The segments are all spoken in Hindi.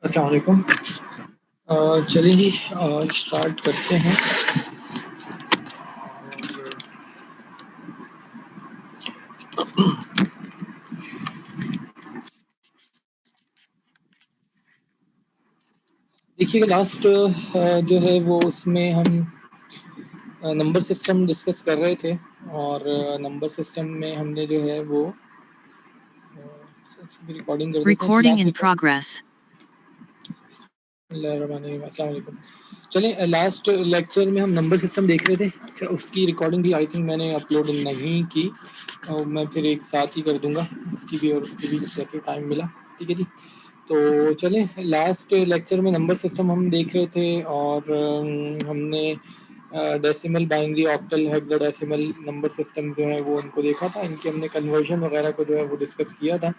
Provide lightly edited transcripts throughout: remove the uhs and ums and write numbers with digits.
अस्सलाम वालेकुम। चलिए जी, स्टार्ट करते हैं। देखिए लास्ट जो है वो उसमें हम नंबर सिस्टम डिस्कस कर रहे थे और नंबर सिस्टम में हमने जो है वो रिकॉर्डिंग कर देते हैं। Recording in progress. अस्सलाम वालेकुम। चलिए लास्ट लेक्चर में हम नंबर सिस्टम देख रहे थे। अच्छा, उसकी रिकॉर्डिंग भी आई थिंक मैंने अपलोड नहीं की और मैं फिर एक साथ ही कर दूंगा इसकी भी और उसकी भी जैसे टाइम मिला। ठीक है जी। तो चले लास्ट लेक्चर में नंबर सिस्टम हम देख रहे थे और हमने decimal binary octal hexadecimal number system जो है वो उनको देखा था। इनके हमने कन्वर्जन वगैरह को जो है वो डिस्कस किया था।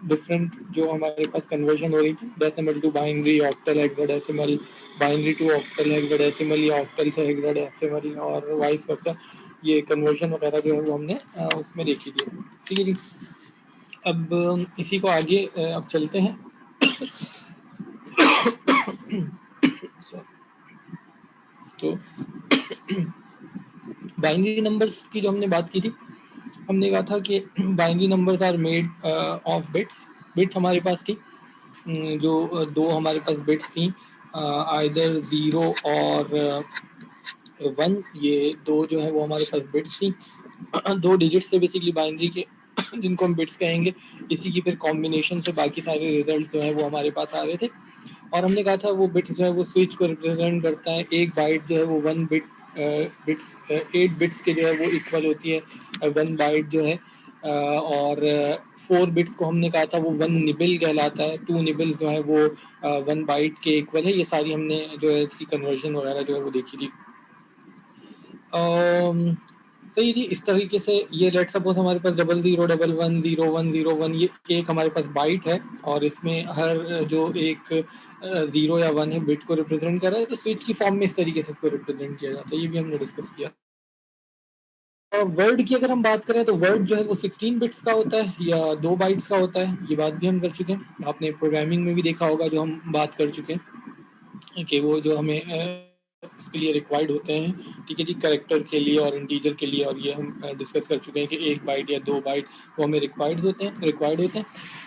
डिफरेंट जो हमारे पास कन्वर्जन हो रही थी decimal to binary octal hexadecimal, binary to octal hexadecimal या ऑक्टल से हेक्साडेसिमल और वाइस वर्सा, ये कन्वर्जन वगैरह जो है वो हमने उसमें देखी थी। ठीक है जी। अब इसी को आगे अब चलते हैं। तो बाइनरी नंबर्स की जो हमने बात की थी, हमने कहा था कि binary numbers are made of bits. Bit हमारे पास थी, जो दो हमारे पास बिट्स थी, आइदर ज़ीरो और वन। ये दो जो है वो हमारे पास बिट्स थी। दो डिजिट्स से बेसिकली बाइनरी के जिनको हम बिट्स कहेंगे। इसी की फिर कॉम्बिनेशन से बाकी सारे रिजल्ट्स जो है वो हमारे पास आ रहे थे और हमने कहा था वो बिट्स जो है वो स्विच को रिप्रेजेंट करता है। एक बाइट जो है वो वन बिट बिट्स 8 बिट्स के जो है वो इक्वल होती है वन बाइट जो है। और 4 बिट्स को हमने कहा था वो वन निबल कहलाता है। 2 निबल्स जो है वो 1 बाइट के इक्वल है। ये सारी हमने जो है इसकी कन्वर्जन वगैरह जो है वो देखी थी। सही जी। इस तरीके से ये लेट सपोज हमारे पास 0011010101 ये एक हमारे पास बाइट है और इसमें हर जो एक 0 या 1 है बिट को रिप्रेजेंट कर रहा है। तो स्विच की फॉर्म में इस तरीके से इसको रिप्रेजेंट किया जाता है। ये भी हमने डिस्कस किया। वर्ड की अगर हम बात करें तो वर्ड जो है वो 16 बिट्स का होता है या 2 बाइट्स का होता है। ये बात भी हम कर चुके हैं। आपने प्रोग्रामिंग में भी देखा होगा जो हम बात कर चुके हैं कि वो जो हमें इसके लिए रिक्वायर्ड होते हैं। ठीक है जी, कैरेक्टर के लिए और इंटीजर के लिए। और ये हम डिस्कस कर चुके हैं कि 1 बाइट या 2 बाइट वो हमें रिक्वायर्ड होते हैं।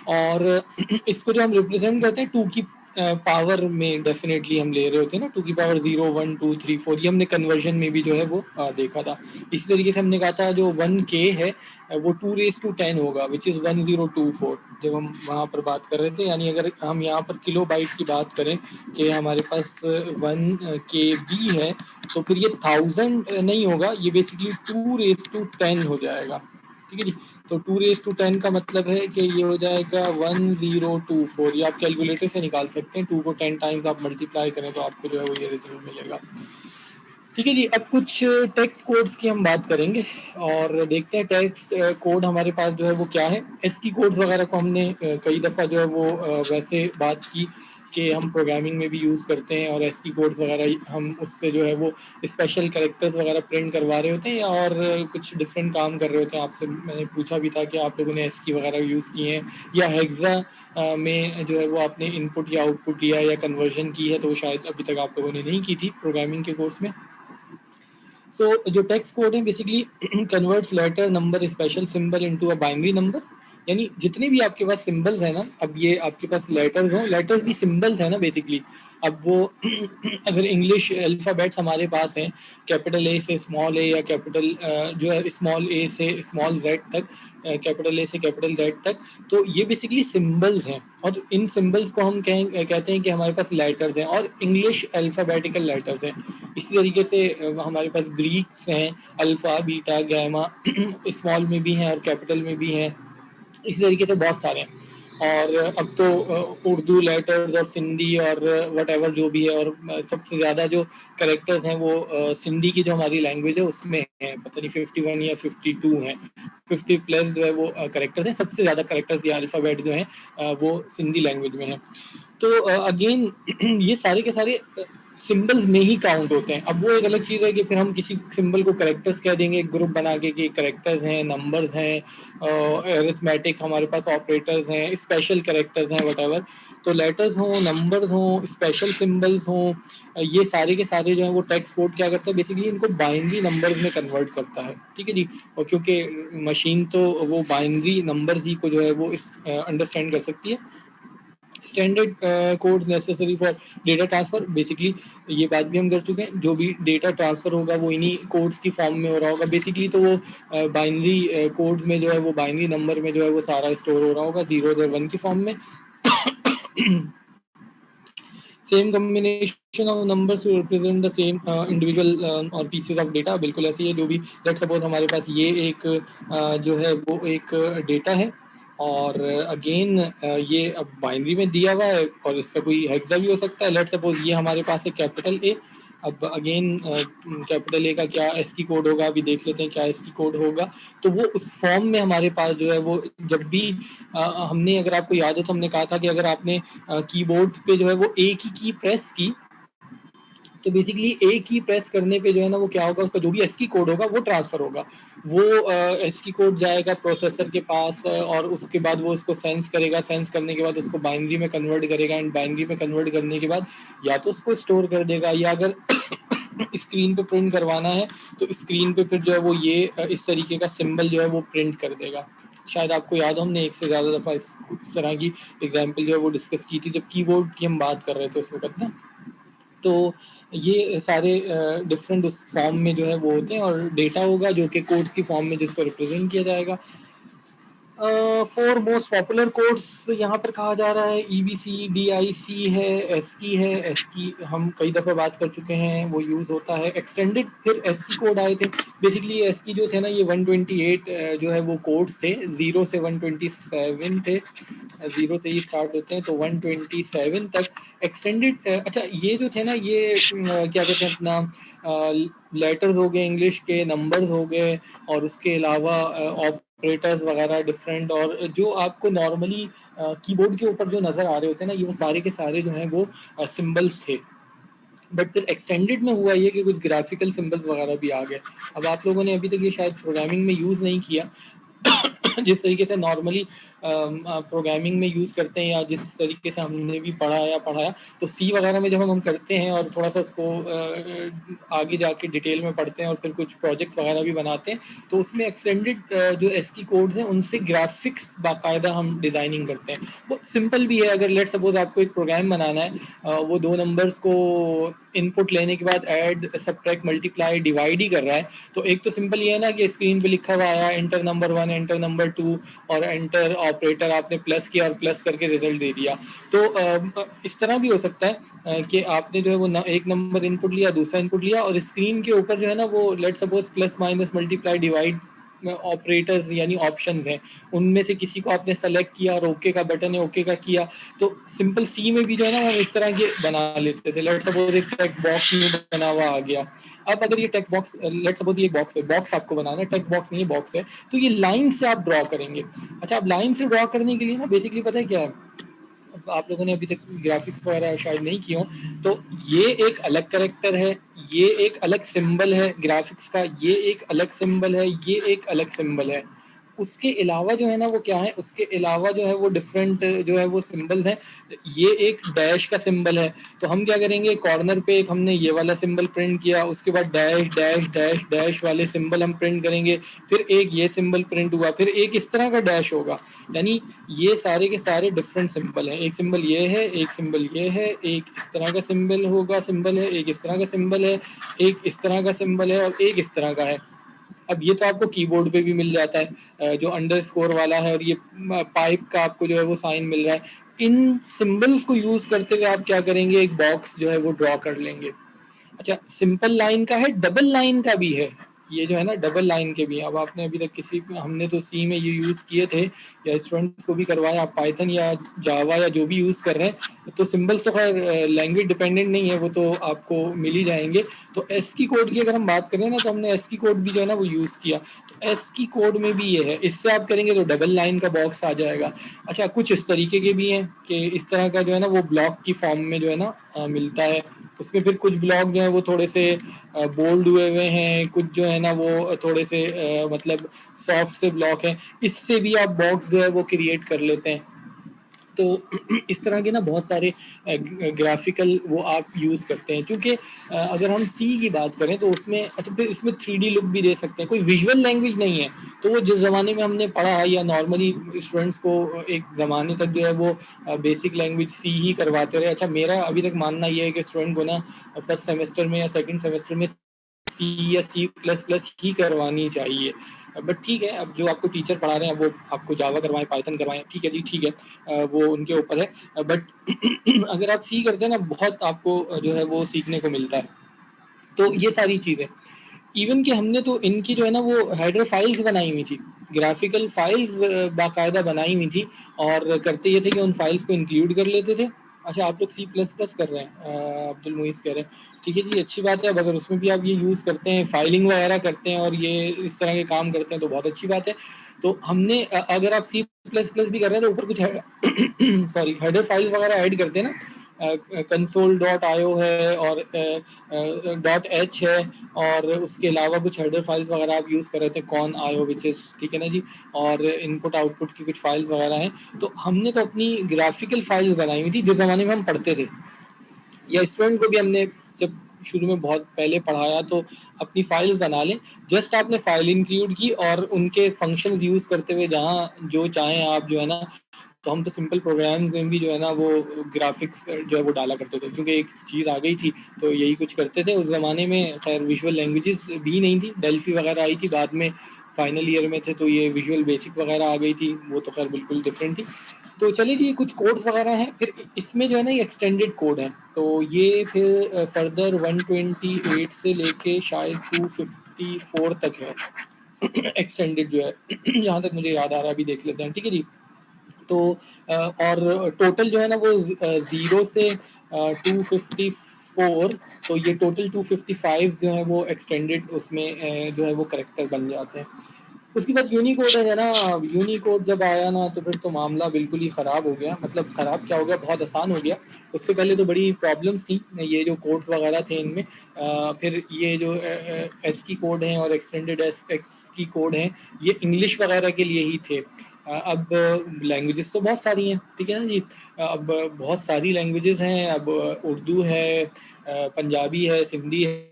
और इसको जो हम रिप्रेजेंट करते हैं 2 की पावर में डेफिनेटली हम ले रहे होते हैं ना। 2 की पावर 0 1 2 3 4 ये हमने कन्वर्जन में भी जो है वो देखा था। इसी तरीके से हमने कहा था जो 1K है वो 2 raised to 10 होगा, विच इज़ 1024 जब हम वहाँ पर बात कर रहे थे। यानी अगर हम यहाँ पर किलो बाइट की बात करें कि हमारे पास 1 KB है तो फिर ये 1000 नहीं होगा, ये बेसिकली 2 raised to 10 हो जाएगा। ठीक है जी। तो 2 raised to 10 का मतलब है कि ये हो जाएगा 1024। ये आप कैलकुलेटर से निकाल सकते हैं। 2 को 10 टाइम्स आप मल्टीप्लाई करें तो आपको जो है वो ये रिजल्ट मिलेगा। ठीक है जी। अब कुछ टेक्स्ट कोड्स की हम बात करेंगे और देखते हैं टेक्स्ट कोड हमारे पास जो है वो क्या है। एसकी कोड्स वगैरह को हमने कई दफ़ा जो है वो वैसे बात की कि हम प्रोग्रामिंग में भी यूज़ करते हैं और एसकी कोड्स वगैरह हम उससे जो है वो स्पेशल कैरेक्टर्स वगैरह प्रिंट करवा रहे होते हैं और कुछ डिफरेंट काम कर रहे होते हैं। आपसे मैंने पूछा भी था कि आप लोगों ने एसकी वगैरह यूज़ किए हैं या हेक्सा में जो है वो आपने इनपुट या आउटपुट लिया या कन्वर्जन की है, तो शायद अभी तक आप लोगों ने नहीं की थी प्रोग्रामिंग के कोर्स में। जो टेक्स्ट कोड है basically converts letter number special symbol into a binary number. यानी जितने भी आपके पास सिंबल्स है ना, अब ये आपके पास लेटर्स हो, लेटर्स भी सिंबल्स है ना बेसिकली। अब वो अगर इंग्लिश अल्फ़ाबेट्स हमारे पास हैं कैपिटल ए से स्मॉल ए या कैपिटल जो है स्मॉल ए से स्मॉल जेड तक, कैपिटल ए से कैपिटल जेड तक, तो ये बेसिकली सिंबल्स हैं और इन सिंबल्स को हम कहते हैं कि हमारे पास लेटर्स हैं और इंग्लिश अल्फ़ाबेटिकल लेटर्स हैं। इसी तरीके से हमारे पास ग्रीक्स हैं, अल्फ़ा बीटा गैमा स्मॉल में भी हैं और कैपिटल में भी हैं। इसी तरीके से बहुत सारे हैं। और अब तो उर्दू लेटर्स और सिंधी और वट एवर जो भी है, और सबसे ज़्यादा जो करेक्टर्स हैं वो सिंधी की जो हमारी लैंग्वेज है उसमें है, पता नहीं 51 या 52 हैं, 50 प्लस जो है वो करेक्टर्स हैं। सबसे ज़्यादा करेक्टर्स या अल्फ़ाबेट जो हैं वो सिंधी लैंग्वेज में है। तो अगेन ये सारे के सारे सिंबल्स में ही काउंट होते हैं। अब वो एक अलग चीज़ है कि फिर हम किसी सिंबल को करेक्टर्स कह देंगे, एक ग्रुप बना के कि करेक्टर्स हैं, नंबर्स हैं, अरिथमेटिक हमारे पास ऑपरेटर्स हैं, स्पेशल करेक्टर्स हैं, वट। तो लेटर्स हों, नंबर्स हों, स्पेशल सिंबल्स हों, ये सारे के सारे जो है वो टेक्स्ट कोड क्या करता है, बेसिकली इनको बाइनरी नंबर्स में कन्वर्ट करता है। ठीक है जी। और क्योंकि मशीन तो वो बाइनरी नंबर्स ही को जो है वो अंडरस्टैंड कर सकती है। Standard codes necessary for data transfer, basically ये बात भी हम कर चुके हैं, जो भी डेटा ट्रांसफर होगा वो इन्हीं कोड्स की फॉर्म में हो रहा होगा। बेसिकली तो वो बाइनरी कोड्स में जो है वो बाइनरी नंबर में जो है वो सारा स्टोर हो रहा होगा, 0 और 1 की फॉर्म में। Same combination of numbers to represent the same individual और पीसेस ऑफ डेटा, बिल्कुल ऐसी है। जो भी लेट्स सपोज हमारे पास ये एक जो है वो एक डेटा है, और अगेन ये अब बाइनरी में दिया हुआ है और इसका कोई हेक्सा भी हो सकता है। लेट्स सपोज ये हमारे पास है कैपिटल ए। अब अगेन कैपिटल ए का क्या एस्की कोड होगा, अभी देख लेते हैं क्या एस्की कोड होगा। तो वो उस फॉर्म में हमारे पास जो है वो, जब भी हमने, अगर आपको याद हो तो हमने कहा था कि अगर आपने कीबोर्ड पे जो है वो एक ही की प्रेस की, तो बेसिकली एक ही प्रेस करने पे जो है ना वो क्या होगा, उसका जो भी एस्की कोड होगा वो ट्रांसफर होगा। वो एस्की कोड जाएगा प्रोसेसर के पास, और उसके बाद वो उसको सेंस करेगा, सेंस करने के बाद उसको बाइनरी में कन्वर्ट करेगा, एंड बाइनरी में कन्वर्ट करने के बाद या तो उसको स्टोर कर देगा, या अगर स्क्रीन पे प्रिंट करवाना है तो स्क्रीन पे फिर जो है वो ये इस तरीके का सिंबल जो है वो प्रिंट कर देगा। शायद आपको याद हो, हमने एक से ज़्यादा दफ़ा इस तरह की एग्जाम्पल जो है वो डिस्कस की थी जब कीबोर्ड की हम बात कर रहे थे उस वक्त ना। तो ये सारे डिफरेंट उस फॉर्म में जो है वो होते हैं, और डेटा होगा जो कि कोड्स की फॉर्म में जिसको रिप्रेजेंट किया जाएगा। फोर मोस्ट पॉपुलर कोड्स यहाँ पर कहा जा रहा है, ईबीसी, डीआईसी है, एसकी है। एसकी हम कई दफ़ा बात कर चुके हैं, वो यूज़ होता है। एक्सटेंडेड फिर एसकी कोड आए थे। बेसिकली एसकी जो थे ना, ये 128 जो है वो कोड्स थे, 0 से 127 थे। 0 से ही स्टार्ट होते हैं तो 127 तक एक्सटेंडेड। अच्छा, ये जो थे ना, ये क्या कहते हैं अपना, लेटर्स हो गए इंग्लिश के, नंबर्स हो गए, और उसके अलावा ऑपरेटर्स वगैरह डिफरेंट, और जो आपको नॉर्मली कीबोर्ड के ऊपर जो नज़र आ रहे होते हैं ना, ये वो सारे के सारे जो हैं वो सिंबल्स थे। बट फिर एक्सटेंडेड में हुआ ये कि कुछ ग्राफिकल सिंबल्स वगैरह भी आ गए। अब आप लोगों ने अभी तक ये शायद प्रोग्रामिंग में यूज़ नहीं किया, जिस तरीके से नॉर्मली प्रोग्रामिंग में यूज़ करते हैं, या जिस तरीके से हमने भी पढ़ाया, तो सी वगैरह में जब हम करते हैं और थोड़ा सा उसको आगे जाके डिटेल में पढ़ते हैं और फिर कुछ प्रोजेक्ट्स वगैरह भी बनाते हैं, तो उसमें एक्सटेंडेड जो एसकी कोड्स हैं उनसे ग्राफिक्स बाकायदा हम डिज़ाइनिंग करते हैं। वो सिंपल भी है। अगर लेट सपोज आपको एक प्रोग्राम बनाना है, वो दो नंबर्स को इनपुट लेने के बाद ऐड, सब्ट्रैक्ट, मल्टीप्लाई, डिवाइड ही कर रहा है, तो एक तो सिंपल ये है ना कि स्क्रीन पे लिखा हुआ आया एंटर नंबर 1, एंटर नंबर 2, और एंटर ऑपरेटर आपने प्लस किया और प्लस करके रिजल्ट दे दिया। तो इस तरह भी हो सकता है कि आपने जो है वो एक नंबर इनपुट लिया, दूसरा इनपुट लिया, और स्क्रीन के ऊपर जो है ना वो let suppose plus, minus, multiply, divide operators यानी ऑप्शंस हैं, उनमें से किसी को आपने सेलेक्ट किया और ओके का बटन है, ओके का किया। तो सिंपल सी में भी जो है ना हम इस तरह के बना लेते थे। लेट सपोज एक टेक्स्ट बॉक्स में बना हुआ आ गया। अब अगर ये टेक्स्ट बॉक्स, लेट सपोज ये बॉक्स है, बॉक्स आपको बनाना है, टेक्स्ट बॉक्स नहीं है, बॉक्स है, तो ये लाइन से आप ड्रॉ करेंगे। अच्छा, अब लाइन से ड्रॉ करने के लिए ना बेसिकली पता है क्या है, आप लोगों ने अभी तक ग्राफिक्स वगैरह शायद नहीं किए हो, तो ये एक अलग करेक्टर है, ये एक अलग सिंबल है ग्राफिक्स का, ये एक अलग सिंबल है, ये एक अलग सिंबल है। उसके अलावा जो है ना वो क्या है, उसके अलावा जो है वो डिफरेंट जो है वो सिंबल है। ये एक डैश का सिंबल है, तो हम क्या करेंगे, कॉर्नर पे एक हमने ये वाला सिंबल प्रिंट किया, उसके बाद डैश डैश डैश डैश वाले सिंबल हम प्रिंट करेंगे, फिर एक ये सिंबल प्रिंट हुआ, फिर एक इस तरह का डैश होगा। यानी ये सारे के सारे डिफरेंट सिंबल हैं। एक सिंबल ये है, एक सिंबल ये है, एक इस तरह का सिंबल होगा, सिंबल है, एक इस तरह का सिंबल है, एक इस तरह का सिंबल है, और एक इस तरह का है। अब ये तो आपको कीबोर्ड पे भी मिल जाता है, जो अंडरस्कोर वाला है, और ये पाइप का आपको जो है वो साइन मिल रहा है। इन सिंबल्स को यूज करते हुए आप क्या करेंगे, एक बॉक्स जो है वो ड्रॉ कर लेंगे। अच्छा, सिंपल लाइन का है, डबल लाइन का भी है। ये जो है ना डबल लाइन के भी हैं। अब आपने अभी तक किसी, हमने तो सी में ये यूज़ किए थे, या स्टूडेंट्स को भी करवाया, आप पाइथन या जावा या जो भी यूज़ कर रहे हैं, तो सिंबल्स तो खैर लैंग्वेज डिपेंडेंट नहीं है, वो तो आपको मिल ही जाएंगे। तो एस की कोड की अगर हम बात करें ना, तो हमने एस की कोड भी जो है ना वो यूज़ किया। तो एस की कोड में भी ये है, इससे आप करेंगे तो डबल लाइन का बॉक्स आ जाएगा। अच्छा, कुछ इस तरीके के भी हैं कि इस तरह का जो है ना वो ब्लॉक की फॉर्म में जो है ना मिलता है। उसमें फिर कुछ ब्लॉक जो है वो थोड़े से बोल्ड हुए हुए हैं, कुछ जो है ना वो थोड़े से मतलब सॉफ्ट से ब्लॉक हैं। इससे भी आप बॉक्स जो है वो क्रिएट कर लेते हैं। तो इस तरह के ना बहुत सारे ग्राफिकल वो आप यूज़ करते हैं। क्योंकि अगर हम सी की बात करें तो उसमें अच्छा फिर इसमें 3D लुक भी दे सकते हैं। कोई विजुअल लैंग्वेज नहीं है, तो वो जिस ज़माने में हमने पढ़ा या नॉर्मली स्टूडेंट्स को एक ज़माने तक जो है वो बेसिक लैंग्वेज सी ही करवाते रहे। अच्छा, मेरा अभी तक मानना ये है कि स्टूडेंट को ना फर्स्ट सेमेस्टर में या सेकंड सेमेस्टर में सी या सी प्लस प्लस ही करवानी चाहिए। बट ठीक है, अब जो आपको टीचर पढ़ा रहे हैं वो आपको जावा करवाएं, पाइथन करवाएं, ठीक है जी, ठीक है, वो उनके ऊपर है। बट अगर आप सी करते हैं ना, बहुत आपको जो है वो सीखने को मिलता है। तो ये सारी चीज़ें, इवन कि हमने तो इनकी जो है ना वो हेडर फाइल्स बनाई हुई थी, ग्राफिकल फाइल्स बाकायदा बनाई हुई थी। और करते ये थे कि उन फाइल्स को इंक्लूड कर लेते थे। अच्छा, आप लोग सी प्लस प्लस कर रहे हैं, अब्दुल मुईस कह रहे हैं, ठीक है जी, अच्छी बात है। अब अगर उसमें भी आप ये यूज़ करते हैं, फाइलिंग वगैरह करते हैं और ये इस तरह के काम करते हैं तो बहुत अच्छी बात है। तो हमने अगर आप सी प्लस प्लस भी कर रहे हैं तो ऊपर कुछ सॉरी हेडर फाइल्स वगैरह ऐड करते हैं ना, कंसोल डॉट आईओ है और डॉट एच है, और उसके अलावा कुछ हेडर फाइल्स वगैरह आप यूज़ कर रहे थे, कॉन आईओ विच इज़, ठीक है ना जी, और इनपुट आउटपुट की कुछ फाइल्स वगैरह हैं। तो हमने तो अपनी ग्राफिकल फाइल्स बनाई हुई थी जिस ज़माने में हम पढ़ते थे, या स्टूडेंट को भी हमने जब शुरू में बहुत पहले पढ़ाया तो अपनी फाइल्स बना लें। जस्ट आपने फाइल इंक्लूड की और उनके फंक्शंस यूज़ करते हुए जहाँ जो चाहें आप जो है ना, तो हम तो सिंपल प्रोग्राम्स में भी जो है ना वो ग्राफिक्स जो है वो डाला करते थे, क्योंकि एक चीज़ आ गई थी तो यही कुछ करते थे। उस ज़माने में खैर विजुअल लैंग्वेजेस भी नहीं थी, डेल्फी वगैरह आई थी बाद में, फाइनल ईयर में थे तो ये विजुअल बेसिक वगैरह आ गई थी, वो तो खैर बिल्कुल डिफरेंट थी। तो चलिए जी, कुछ कोड्स वगैरह हैं, फिर इसमें जो है ना ये एक्सटेंडेड कोड है। तो ये फिर फर्दर 128 से लेके शायद 254 तक है एक्सटेंडेड जो है जहाँ तक मुझे याद आ रहा है, अभी देख लेते हैं, ठीक है जी। तो और टोटल जो है ना वो 0 से 254, तो ये टोटल 255 जो है वो एक्सटेंडेड उसमें जो है वो करेक्टर बन जाते हैं। उसके बाद यूनिकोड है ना, यूनिकोड जब आया ना तो फिर तो मामला बिल्कुल ही ख़राब हो गया। मतलब ख़राब क्या हो गया, बहुत आसान हो गया। उससे पहले तो बड़ी प्रॉब्लम्स थी ये जो कोड्स वगैरह थे इनमें। फिर ये जो एस की कोड हैं और एक्सटेंडेड एस एक्स की कोड हैं, ये इंग्लिश वगैरह के लिए ही थे। अब लैंग्वेजेस तो बहुत सारी हैं, ठीक है ना जी। अब बहुत सारी लैंग्वेजेस हैं, अब उर्दू है, पंजाबी है, सिंधी है,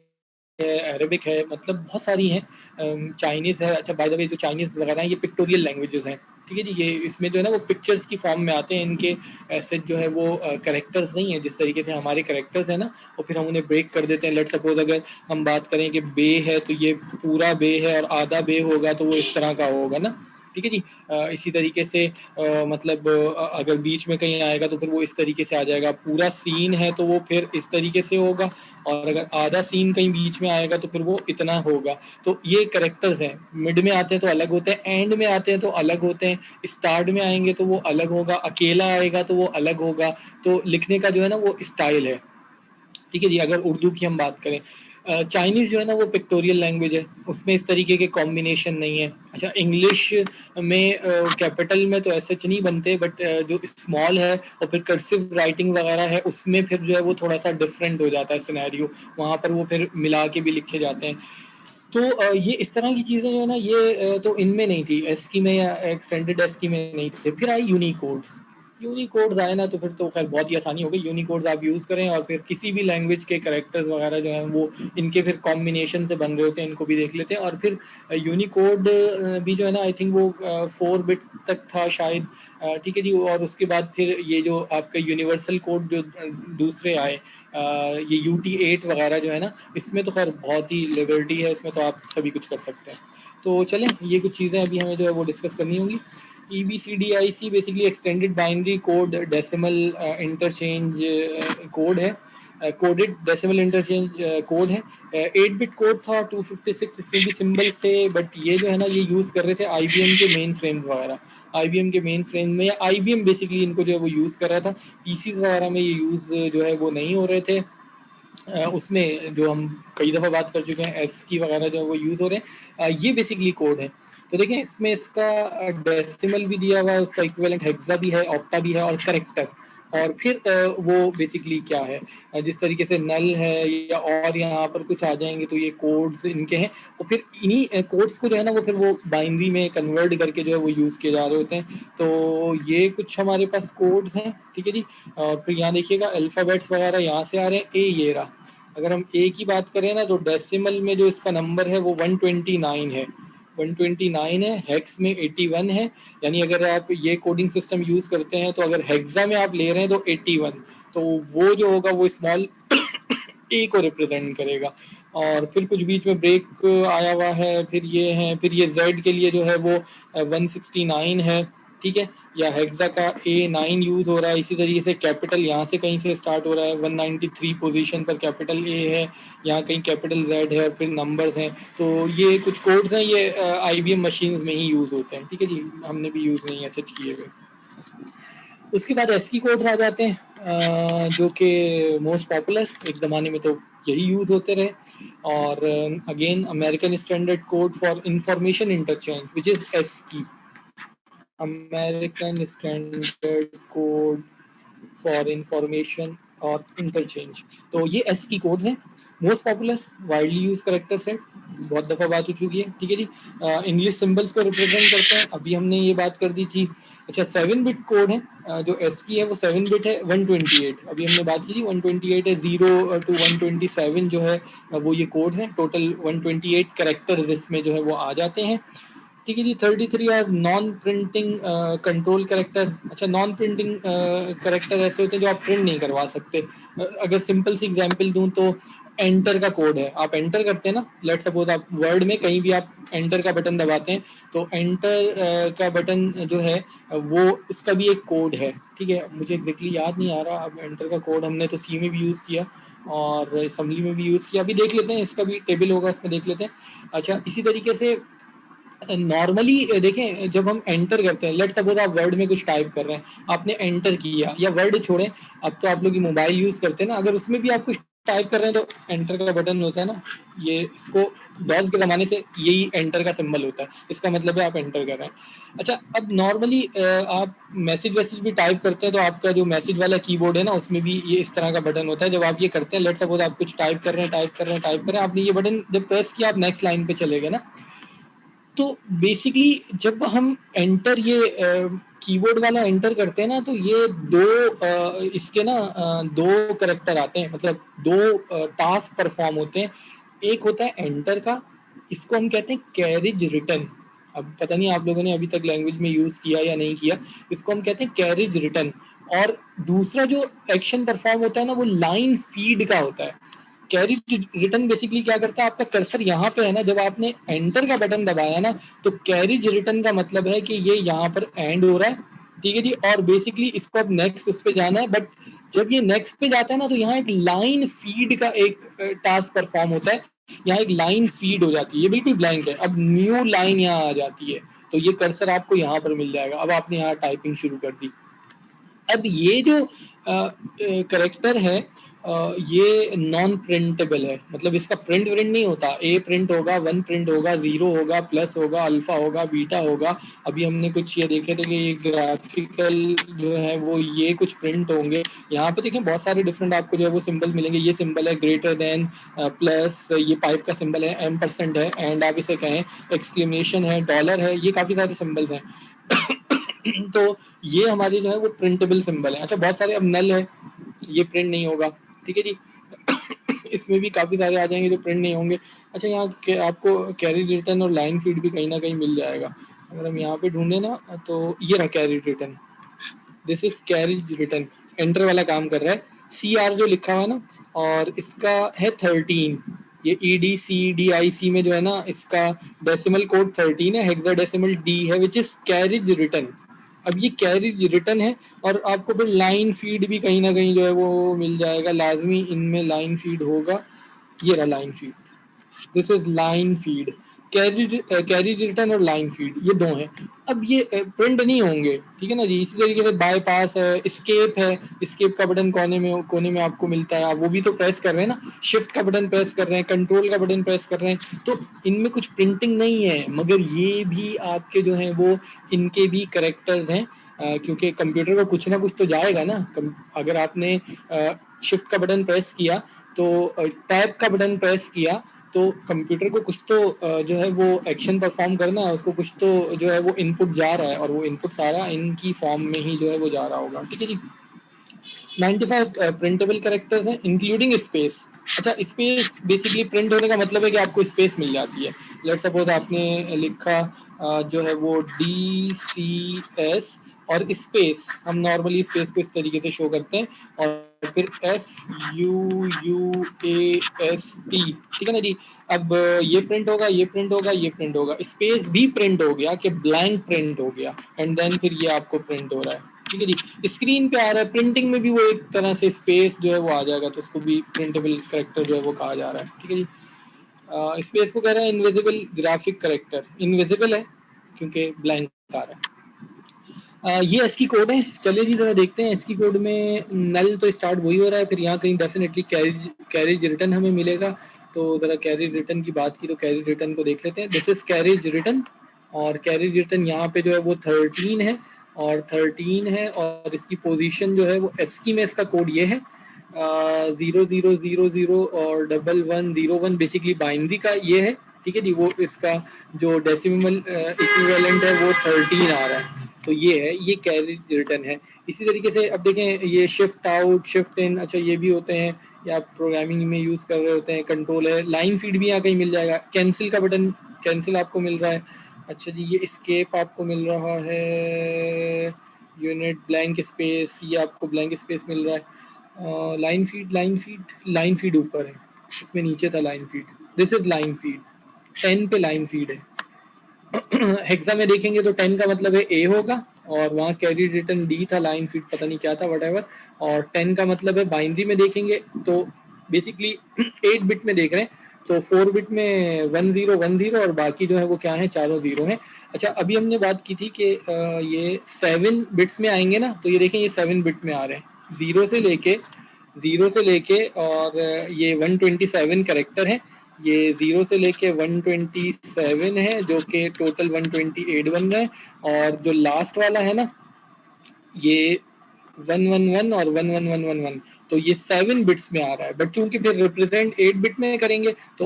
अरबिक है, मतलब बहुत सारी हैं, चाइनीज़ है। अच्छा, बाय द वे जो चाइनीज़ वगैरह हैं ये पिक्टोरियल लैंग्वेजेस हैं, ठीक है जी। ये इसमें जो है ना वो पिक्चर्स की फॉर्म में आते हैं, इनके ऐसे जो है वो करेक्टर्स नहीं है जिस तरीके से हमारे करेक्टर्स हैं ना, और फिर हम उन्हें ब्रेक कर देते हैं। लेट सपोज अगर हम बात करें कि बे है तो ये पूरा बे है, और आधा बे होगा तो वो इस तरह का होगा ना, ठीक है जी। इसी तरीके से मतलब अगर बीच में कहीं आएगा तो फिर वो इस तरीके से आ जाएगा। पूरा सीन है तो वो फिर इस तरीके से होगा, और अगर आधा सीन कहीं बीच में आएगा तो फिर वो इतना होगा। तो ये करेक्टर्स हैं, मिड में आते हैं तो अलग होते हैं, एंड में आते हैं तो अलग होते हैं, स्टार्ट में आएंगे तो वो अलग होगा, अकेला आएगा तो वो अलग होगा। तो लिखने का जो है ना वो स्टाइल है, ठीक है जी। अगर उर्दू की हम बात करें, चाइनीज़ जो है ना वो पिक्टोरियल लैंग्वेज है, उसमें इस तरीके के कॉम्बिनेशन नहीं है। अच्छा, इंग्लिश में कैपिटल में तो ऐसे नहीं बनते, बट जो स्मॉल है और फिर कर्सिव राइटिंग वगैरह है उसमें फिर जो है वो थोड़ा सा डिफरेंट हो जाता है सिनेरियो, वहाँ पर वो फिर मिला के भी लिखे जाते हैं। तो ये इस तरह की चीज़ें जो है ना ये तो इनमें नहीं थी, एस्की में या एक्सटेंडेड एस्की में नहीं थे। फिर आई यूनिकोड्स। यूनिकोड्स आए ना तो फिर तो खैर बहुत ही आसानी हो गई। यूनिकोड्स आप यूज़ करें और फिर किसी भी लैंग्वेज के कैरेक्टर्स वगैरह जो हैं वो इनके फिर कॉम्बिनेशन से बन रहे होते हैं, इनको भी देख लेते हैं। और फिर यूनिकोड भी जो है ना आई थिंक वो 4 बिट तक था शायद, ठीक है जी। और उसके बाद फिर ये जो आपका यूनिवर्सल कोड जो दूसरे आए, ये UT8 वगैरह जो है ना, इसमें तो खैर बहुत ही लिबर्टी है, इसमें तो आप सभी कुछ कर सकते हैं। तो चलें, ये कुछ चीज़ें अभी हमें जो है वो डिस्कस करनी होंगी। EBCDIC basically extended binary code decimal interchange code है, कोडेड डेसिमल इंटरचेंज कोड है। 8 बिट कोड था 256, इसमें भी सिंबल से, बट ये जो है ना ये यूज़ कर रहे थे IBM के मेन फ्रेम्स वगैरह। IBM के मेन फ्रेम में, या IBM बेसिकली इनको जो है वो यूज़ कर रहा था, पीसीज वगैरह में ये यूज़ जो है वो नहीं हो रहे थे। उसमें जो हम कई दफ़ा बात कर चुके हैं, एस की वगैरह जो वो यूज़ हो रहे हैं, ये बेसिकली कोड है। तो देखें इसमें इसका डेसिमल भी दिया हुआ है, उसका इक्विवेलेंट हेक्सा भी है, ऑक्टा भी है और करेक्टर। और फिर वो बेसिकली क्या है, जिस तरीके से नल है या और यहाँ पर कुछ आ जाएंगे तो ये कोड्स इनके हैं। और फिर इन्हीं कोड्स को जो है ना वो फिर वो बाइनरी में कन्वर्ट करके जो है वो यूज़ किए जा रहे होते हैं। तो ये कुछ हमारे पास कोड्स हैं, ठीक है जी। और फिर यहाँ देखिएगा अल्फ़ाबेट्स वगैरह यहाँ से आ रहे हैं। ये रहा, अगर हम ए की बात करें ना तो डेसिमल में जो इसका नंबर है वो 129 है, 129 है। हेक्स में 81 है, यानी अगर आप ये कोडिंग सिस्टम यूज करते हैं तो अगर हेक्सा में आप ले रहे हैं तो 81, तो वो जो होगा वो स्मॉल ए को रिप्रेजेंट करेगा। और फिर कुछ बीच में ब्रेक आया हुआ है, फिर ये है, फिर ये जेड के लिए जो है वो 169 है, ठीक है। या हेक्सा का A9 यूज हो रहा है। इसी तरीके से कैपिटल यहाँ से कहीं से स्टार्ट हो रहा है, 193 पोजीशन पर कैपिटल ए है, यहाँ कहीं कैपिटल जेड है और फिर नंबर्स हैं। तो ये कुछ कोड्स हैं, ये IBM मशीन्स में ही यूज होते हैं, ठीक है जी। हमने भी यूज नहीं ऐसे किए हुए। उसके बाद एसकी कोड्स आ जाते हैं, जो कि मोस्ट पॉपुलर, एक ज़माने में तो यही यूज़ होते रहे। और again American standard code for information interchange which is ASCII, American standard code for information और इंटरचेंज। तो ये एस की कोड्स हैं, most popular widely use character set, बहुत दफ़ा बात हो चुकी है, ठीक है जी। इंग्लिश सिंबल्स को रिप्रेजेंट करते हैं, अभी हमने ये बात कर दी थी। अच्छा 7 बिट कोड है, जो एस की है वो 7 बिट है। 128 अभी हमने बात की थी, 128 है, 0 to 127 जो है वो ये कोड्स हैं। टोटल 128 करेक्टर्स इसमें जो है वो आ जाते हैं, ठीक है जी। 33 are non printing control character. अच्छा नॉन प्रिंटिंग करेक्टर ऐसे होते हैं जो आप प्रिंट नहीं करवा सकते। अगर सिंपल सी एग्जांपल दूं तो एंटर का कोड है, आप एंटर करते हैं ना, लेट सपोज आप वर्ड में कहीं भी आप एंटर का बटन दबाते हैं, तो एंटर का बटन जो है वो उसका भी एक कोड है, ठीक है। मुझे एग्जैक्टली याद नहीं आ रहा अब एंटर का कोड, हमने तो सी में भी यूज़ किया और असम्बली में भी यूज़ किया। अभी देख लेते हैं, इसका भी टेबल होगा, इसमें देख लेते हैं। अच्छा इसी तरीके से नॉर्मली देखें, जब हम एंटर करते हैं, लेट सपोज आप वर्ड में कुछ टाइप कर रहे हैं, आपने एंटर किया, या वर्ड छोड़ें, अब तो आप लोग मोबाइल यूज करते हैं ना, अगर उसमें भी आप कुछ टाइप कर रहे हैं तो एंटर का बटन होता है ना, ये इसको डॉस के जमाने से यही एंटर का सिंबल होता है, इसका मतलब है आप एंटर कर रहे हैं। अच्छा अब नॉर्मली आप मैसेज वैसेज भी टाइप करते हैं तो आपका जो मैसेज वाला कीबोर्ड है ना उसमें भी ये इस तरह का बटन होता है। जब आप ये करते हैं, लेट सपोज आप कुछ टाइप कर रहे हैं, आपने ये बटन जब प्रेस किया, आप नेक्स्ट लाइन पे चले गए ना। तो बेसिकली जब हम एंटर ये कीबोर्ड वाला एंटर करते हैं ना, तो ये दो इसके ना दो करेक्टर आते हैं, मतलब दो टास्क परफॉर्म होते हैं। एक होता है एंटर का, इसको हम कहते हैं कैरिज रिटर्न। अब पता नहीं आप लोगों ने अभी तक लैंग्वेज में यूज किया या नहीं किया, इसको हम कहते हैं कैरिज रिटर्न। और दूसरा जो एक्शन परफॉर्म होता है ना वो लाइन फीड का होता है। कैरिज रिटर्न बेसिकली क्या करता है, आपका कर्सर यहाँ पे है ना, जब आपने एंटर का बटन दबाया ना, तो कैरिज रिटर्न का मतलब है कि ये यहाँ पर एंड हो रहा है, ठीक है जी। और बेसिकली इसको अब नेक्स्ट उस पे जाना है, बट जब ये नेक्स्ट पे जाता है ना तो यहाँ एक लाइन फीड का एक टास्क परफॉर्म होता है। यहाँ एक लाइन फीड हो जाती है, ये बिल्कुल ब्लैंक है, अब न्यू लाइन यहाँ आ जाती है, तो ये कर्सर आपको यहाँ पर मिल जाएगा। अब आपने यहाँ टाइपिंग शुरू कर दी। अब ये जो करेक्टर है ये नॉन प्रिंटेबल है, मतलब इसका प्रिंट नहीं होता। ए प्रिंट होगा, 1 प्रिंट होगा, 0 होगा, प्लस होगा, अल्फा होगा, बीटा होगा। अभी हमने कुछ ये देखे थे कि ये ग्राफिकल जो है वो ये कुछ प्रिंट होंगे। यहाँ पे देखें बहुत सारे डिफरेंट आपको जो है वो सिंबल्स मिलेंगे। ये सिंबल है ग्रेटर देन, प्लस ये पाइप का सिंबल है, M% है, एंड आप इसे कहें एक्सक्लेमेशन है, डॉलर है, ये काफी सारे सिंबल्स हैं। तो ये हमारे जो है वो प्रिंटेबल सिंबल है। अच्छा बहुत सारे, अब नल है, ये प्रिंट नहीं होगा, ठीक है जी। इसमें भी काफी सारे आ जाएंगे जो प्रिंट नहीं होंगे। अच्छा यहाँ आपको कैरी रिटर्न और लाइन फीड भी कहीं ना कहीं मिल जाएगा। अगर हम यहाँ पे ढूंढे ना तो ये रहा carry return, this is carry return, enter वाला काम कर रहा है। CR जो लिखा हुआ है ना, और इसका है 13, ये EDCDIC में जो है ना इसका डेसिमल कोड 13 है, हेक्साडेसिमल D है, विच इज कैरिज रिटर्न। अब ये कैरिज रिटर्न है, और आपको फिर लाइन फीड भी कहीं ना कहीं जो है वो मिल जाएगा, लाजमी इनमें लाइन फीड होगा। ये रहा line feed, this is line feed. Carry return और लाइन फीड, ये दो हैं। अब ये प्रिंट नहीं होंगे, ठीक है ना जी। इसी तरीके से बाय पास है, स्केप है, स्केप का बटन कोने में आपको मिलता है, आप वो भी तो प्रेस कर रहे हैं ना, शिफ्ट का बटन प्रेस कर रहे हैं, कंट्रोल का बटन प्रेस कर रहे हैं, तो इनमें कुछ प्रिंटिंग नहीं है, मगर ये भी आपके जो हैं वो इनके भी करेक्टर्स हैं, क्योंकि कंप्यूटर को कुछ ना कुछ तो जाएगा ना। अगर आपने शिफ्ट का बटन प्रेस किया, तो टैब का बटन प्रेस किया, तो कंप्यूटर को कुछ तो जो है वो एक्शन परफॉर्म करना है, उसको कुछ तो जो है वो इनपुट जा रहा है, और वो इनपुट सारा इनकी फॉर्म में ही जो है वो जा रहा होगा, ठीक है जी। 95 प्रिंटेबल कैरेक्टर्स हैं इंक्लूडिंग स्पेस। अच्छा, स्पेस बेसिकली प्रिंट होने का मतलब है कि आपको स्पेस मिल जाती है। लेट सपोज आपने लिखा जो है वो DCS और स्पेस, हम नॉर्मली स्पेस को इस तरीके से शो करते हैं, और फिर FUUAST, ठीक है ना जी। अब ये प्रिंट होगा, ये प्रिंट होगा, ये प्रिंट होगा, स्पेस भी प्रिंट हो गया कि ब्लैंक प्रिंट हो गया, एंड देन फिर ये आपको प्रिंट हो रहा है, ठीक है जी। स्क्रीन पे आ रहा है, प्रिंटिंग में भी वो एक तरह से स्पेस जो है वो आ जाएगा, तो उसको भी प्रिंटेबल करेक्टर जो है वो कहा जा रहा है, ठीक है जी। स्पेस को कह रहा है इनविजिबल ग्राफिक करेक्टर, इनविजिबल है क्योंकि ब्लैंक आ रहा है। ये एसकी कोड है, चलिए जी जरा देखते हैं। एसकी कोड में नल तो स्टार्ट वही हो रहा है, फिर यहाँ कहीं डेफिनेटली कैरेज रिटर्न हमें मिलेगा, तो जरा कैरेज रिटर्न की बात की तो कैरेज रिटर्न को देख लेते हैं। दिस इज कैरेज रिटर्न, और कैरेज रिटर्न यहाँ पे जो है वो 13 है, और 13 है, और इसकी पोजीशन जो है वो एसकी में इसका कोड ये है 0000 और 1101, बेसिकली बाइनरी का ये है, ठीक है जी। वो इसका जो डेसिमल इक्विवेलेंट है वो 13 आ रहा है, तो ये है, ये कैरी रिटर्न है। इसी तरीके से अब देखें, ये शिफ्ट आउट, शिफ्ट इन, अच्छा ये भी होते हैं, या आप प्रोग्रामिंग में यूज कर रहे होते हैं। कंट्रोल है, लाइन फीड भी यहाँ कहीं मिल जाएगा, कैंसिल का बटन, कैंसिल आपको मिल रहा है। अच्छा जी, ये स्केप आपको मिल रहा है, यूनिट ब्लैंक स्पेस, ये आपको ब्लैंक स्पेस मिल रहा है। लाइन फीड, लाइन फीड ऊपर है, इसमें नीचे था line feed, this is line feed, 10 पे लाइन फीड है। हेक्सा में देखेंगे तो 10 का मतलब है ए होगा, और वहाँ कैरी रिटर्न डी था, लाइन फीड पता नहीं क्या था, वट, और 10 का मतलब है बाइनरी में देखेंगे तो बेसिकली 8 बिट में देख रहे हैं, तो 4 बिट में 1010, और बाकी जो है वो क्या है, चारों जीरो हैं। अच्छा, अभी हमने बात की थी कि ये 7 बिट्स में आएंगे ना, तो ये देखें ये 7 बिट में आ रहे हैं, जीरो से लेके और ये 127 करेक्टर है, ये 0 से लेके 127 है, जो कि टोटल 128 बन रहे हैं, और जो लास्ट वाला है ना, ये 111 और 11111, तो ये 7 बिट्स में आ रहा है, बट चूंकि फिर रिप्रेजेंट 8 बिट में करेंगे तो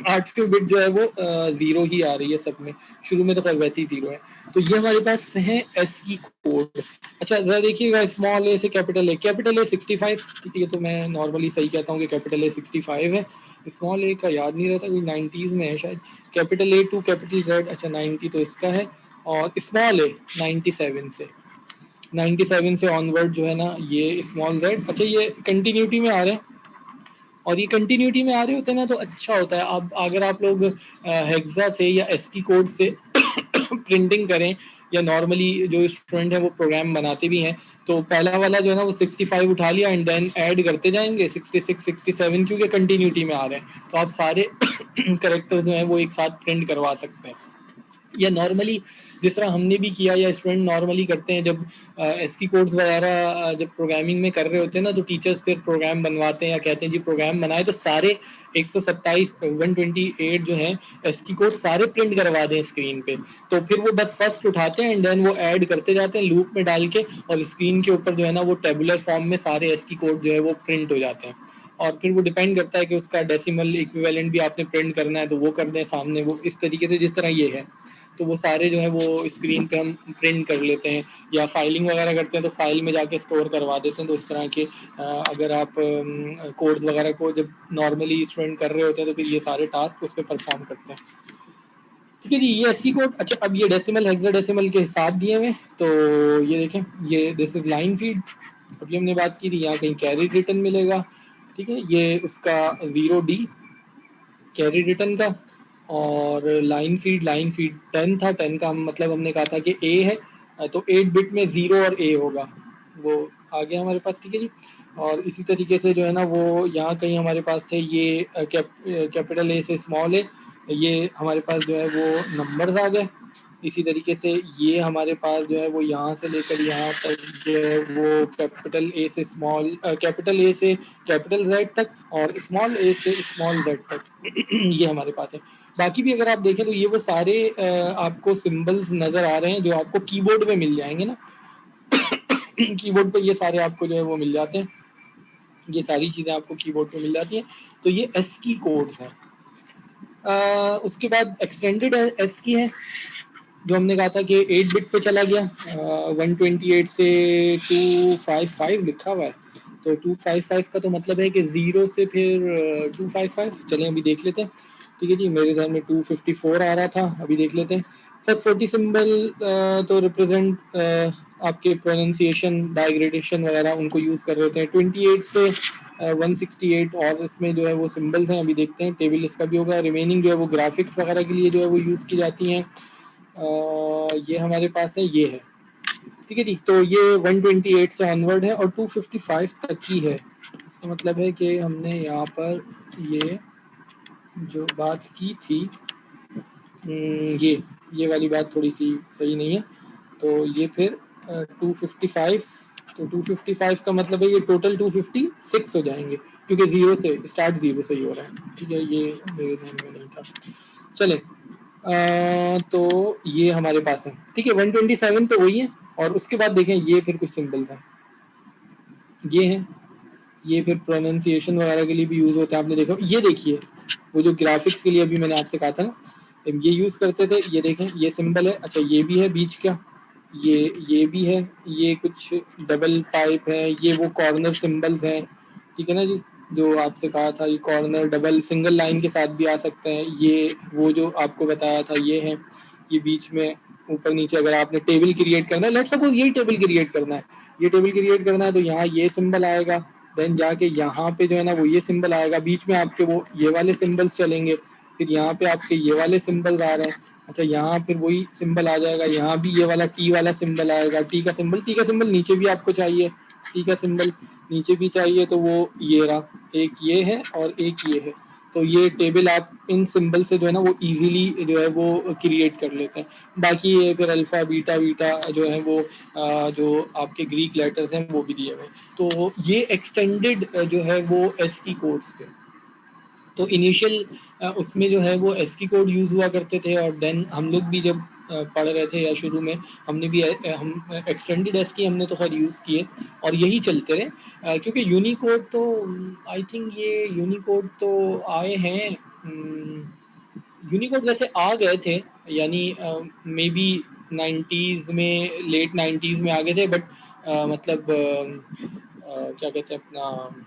8वीं बिट जो है वो जीरो ही आ रही है सब में, शुरू में तो खैर वैसे ही जीरो है। तो ये हमारे पास है एस की कोड। अच्छा जरा देखिएगा, स्मॉल ए से कैपिटल ए 65, ठीक है, तो मैं नॉर्मली सही कहता हूँ कि कैपिटल ए 65 है, स्मॉल ए का याद नहीं रहता, कोई 90s में है शायद। Capital A to capital Z, अच्छा 90 तो इसका है, और स्मॉल ए 97 से ऑनवर्ड जो है ना ये स्मॉल जेड। अच्छा, ये कंटिन्यूटी में आ रहे हैं, और ये कंटिन्यूटी में आ रहे होते हैं ना, तो अच्छा होता है। अब अगर आप लोग हेक्सा से या एसकी कोड से प्रिंटिंग करें, या नॉर्मली जो स्टूडेंट है वो प्रोग्राम बनाते भी हैं, तो पहला वाला जो है ना वो 65 उठा लिया, एंड देन ऐड करते जाएंगे 66 67, क्योंकि कंटिन्यूटी में आ रहे हैं, तो आप सारे करेक्टर्स जो हैं वो एक साथ प्रिंट करवा सकते हैं। या नॉर्मली जिस तरह हमने भी किया, या स्टूडेंट नॉर्मली करते हैं, जब एसकी कोड्स वगैरह जब प्रोग्रामिंग में कर रहे होते हैं ना, तो टीचर्स फिर प्रोग्राम बनवाते हैं या कहते हैं जी प्रोग्राम बनाए, तो सारे 127 128 जो है एसकी कोड सारे प्रिंट करवा दें स्क्रीन पे, तो फिर वो बस फर्स्ट उठाते हैं एंड देन वो ऐड करते जाते हैं लूप में डाल के, और स्क्रीन के ऊपर जो है ना वो टेबुलर फॉर्म में सारे एसकी कोड जो है वो प्रिंट हो जाते हैं। और फिर वो डिपेंड करता है कि उसका डेसिमल इक्विवेलेंट भी आपने प्रिंट करना है, तो वो कर दें सामने, वो इस तरीके से जिस तरह ये है, तो वो सारे जो है वो स्क्रीन पे हम प्रिंट कर लेते हैं, या फाइलिंग वगैरह करते हैं तो फाइल में जाके स्टोर करवा देते हैं। तो इस तरह के अगर आप कोड्स वगैरह को जब नॉर्मली स्टूडेंट कर रहे होते हैं, तो फिर ये सारे टास्क उस पर परफॉर्म करते हैं, ठीक है जी। ये एसकी कोड। अच्छा, अब ये डेसिमल हेक्साडेसिमल के साथ दिए हुए, तो ये देखें, ये दिस इज लाइन फीड। अभी हमने बात की थी, यहाँ कहीं कैरी रिटर्न मिलेगा, ठीक है, ये उसका 0D कैरी रिटर्न का, और लाइन फीड 10 था, 10 का मतलब हमने कहा था कि ए है, तो 8 बिट में 0 और ए होगा, वो आ गया हमारे पास, ठीक है जी। और इसी तरीके से जो है ना वो यहाँ कहीं हमारे पास थे ये कैपिटल ए से स्मॉल ए, ये हमारे पास जो है वो नंबर्स आ गए। इसी तरीके से ये हमारे पास जो है वो यहाँ से लेकर यहाँ तक जो है वो कैपिटल ए से स्मॉल कैपिटल ए से कैपिटल जेड तक और स्मॉल ए से स्मॉल जेड तक ये हमारे पास है। बाकी भी अगर आप देखें तो ये वो सारे आपको सिंबल्स नजर आ रहे हैं जो आपको कीबोर्ड में मिल जाएंगे ना। कीबोर्ड पे ये सारे आपको जो है वो मिल जाते हैं, ये सारी चीजें आपको कीबोर्ड पे मिल जाती हैं। तो ये एस की कोड्स हैं। उसके बाद एक्सटेंडेड एस की है जो हमने कहा था कि 8 बिट पे चला गया। 128 से 255 लिखा हुआ है, तो 255 का तो मतलब है कि 0 से फिर 255। चलें अभी देख लेते हैं। ठीक है जी, मेरे ध्यान में 254 आ रहा था, अभी देख लेते हैं। फर्स्ट 40 सिंबल तो रिप्रेजेंट आपके प्रोनाउंसिएशन डाइग्रेडेशन वगैरह उनको यूज़ कर रहे थे। 28 से 168 और इसमें जो है वो सिंबल्स हैं, अभी देखते हैं। टेबल इसका भी होगा। रिमेनिंग जो है वो ग्राफिक्स वगैरह के लिए जो है वो यूज़ की जाती हैं। ये हमारे पास है, ये है। ठीक है जी, तो ये 128 से ऑनवर्ड है और 255 तक की है। इसका मतलब है कि हमने यहाँ पर ये जो बात की थी, ये वाली बात थोड़ी सी सही नहीं है। तो ये फिर 255, तो 255 का मतलब है ये टोटल 256 हो जाएंगे क्योंकि जीरो से स्टार्ट, जीरो से ही हो रहा है। ठीक है, ये मेरे ध्यान में नहीं था। चले तो ये हमारे पास है। ठीक है, 127 तो वही है। और उसके बाद देखें ये फिर कुछ सिंबल्स हैं, ये हैं। ये फिर प्रोनाउंसिएशन वगैरह के लिए भी यूज होता है। आपने देखा, ये देखिए वो जो ग्राफिक्स के लिए अभी मैंने आपसे कहा था ना, ये यूज करते थे। ये देखें, ये सिंबल है। अच्छा, ये भी है बीच का, ये भी है। ये कुछ डबल पाइप है, ये वो कॉर्नर सिंबल्स हैं। ठीक है ना जी, जो आपसे कहा था, ये कॉर्नर डबल सिंगल लाइन के साथ भी आ सकते हैं। ये वो जो आपको बताया था, ये है। ये बीच में ऊपर नीचे अगर आपने टेबल क्रिएट करना है, लेट्स सपोज यही टेबल क्रिएट करना है, ये टेबल क्रिएट करना है, तो यहाँ ये सिंबल आएगा। देन जाके यहाँ पे जो है ना वो ये सिंबल आएगा। बीच में आपके वो ये वाले सिंबल्स चलेंगे। फिर यहाँ पे आपके ये वाले सिंबल्स आ रहे हैं। अच्छा, यहाँ फिर वही सिंबल आ जाएगा। यहाँ भी ये वाला टी वाला सिंबल आएगा। टी का सिंबल नीचे भी आपको चाहिए, टी का सिंबल नीचे भी चाहिए, तो वो ये रहा। एक ये है और एक ये है। तो ये टेबल आप इन सिंबल से जो है ना वो इजीली जो है वो क्रिएट कर लेते हैं। बाकी ये फिर अल्फा बीटा वीटा जो है वो जो आपके ग्रीक लेटर्स हैं वो भी दिए हुए। तो ये एक्सटेंडेड जो है वो एस की कोड्स थे। तो इनिशियल उसमें जो है वो एस की कोड यूज़ हुआ करते थे। और देन हम लोग भी जब पढ़ रहे थे या शुरू में हमने भी हम एक्सटेंडेड एस की हमने तो खैर यूज़ किए और यही चलते रहे। क्योंकि यूनिकोड तो आई थिंक ये यूनिकोड तो आए हैं, यूनिकोड वैसे आ गए थे, यानी मे बी 90s में, लेट 90s में आ गए थे। बट मतलब क्या कहते हैं अपना,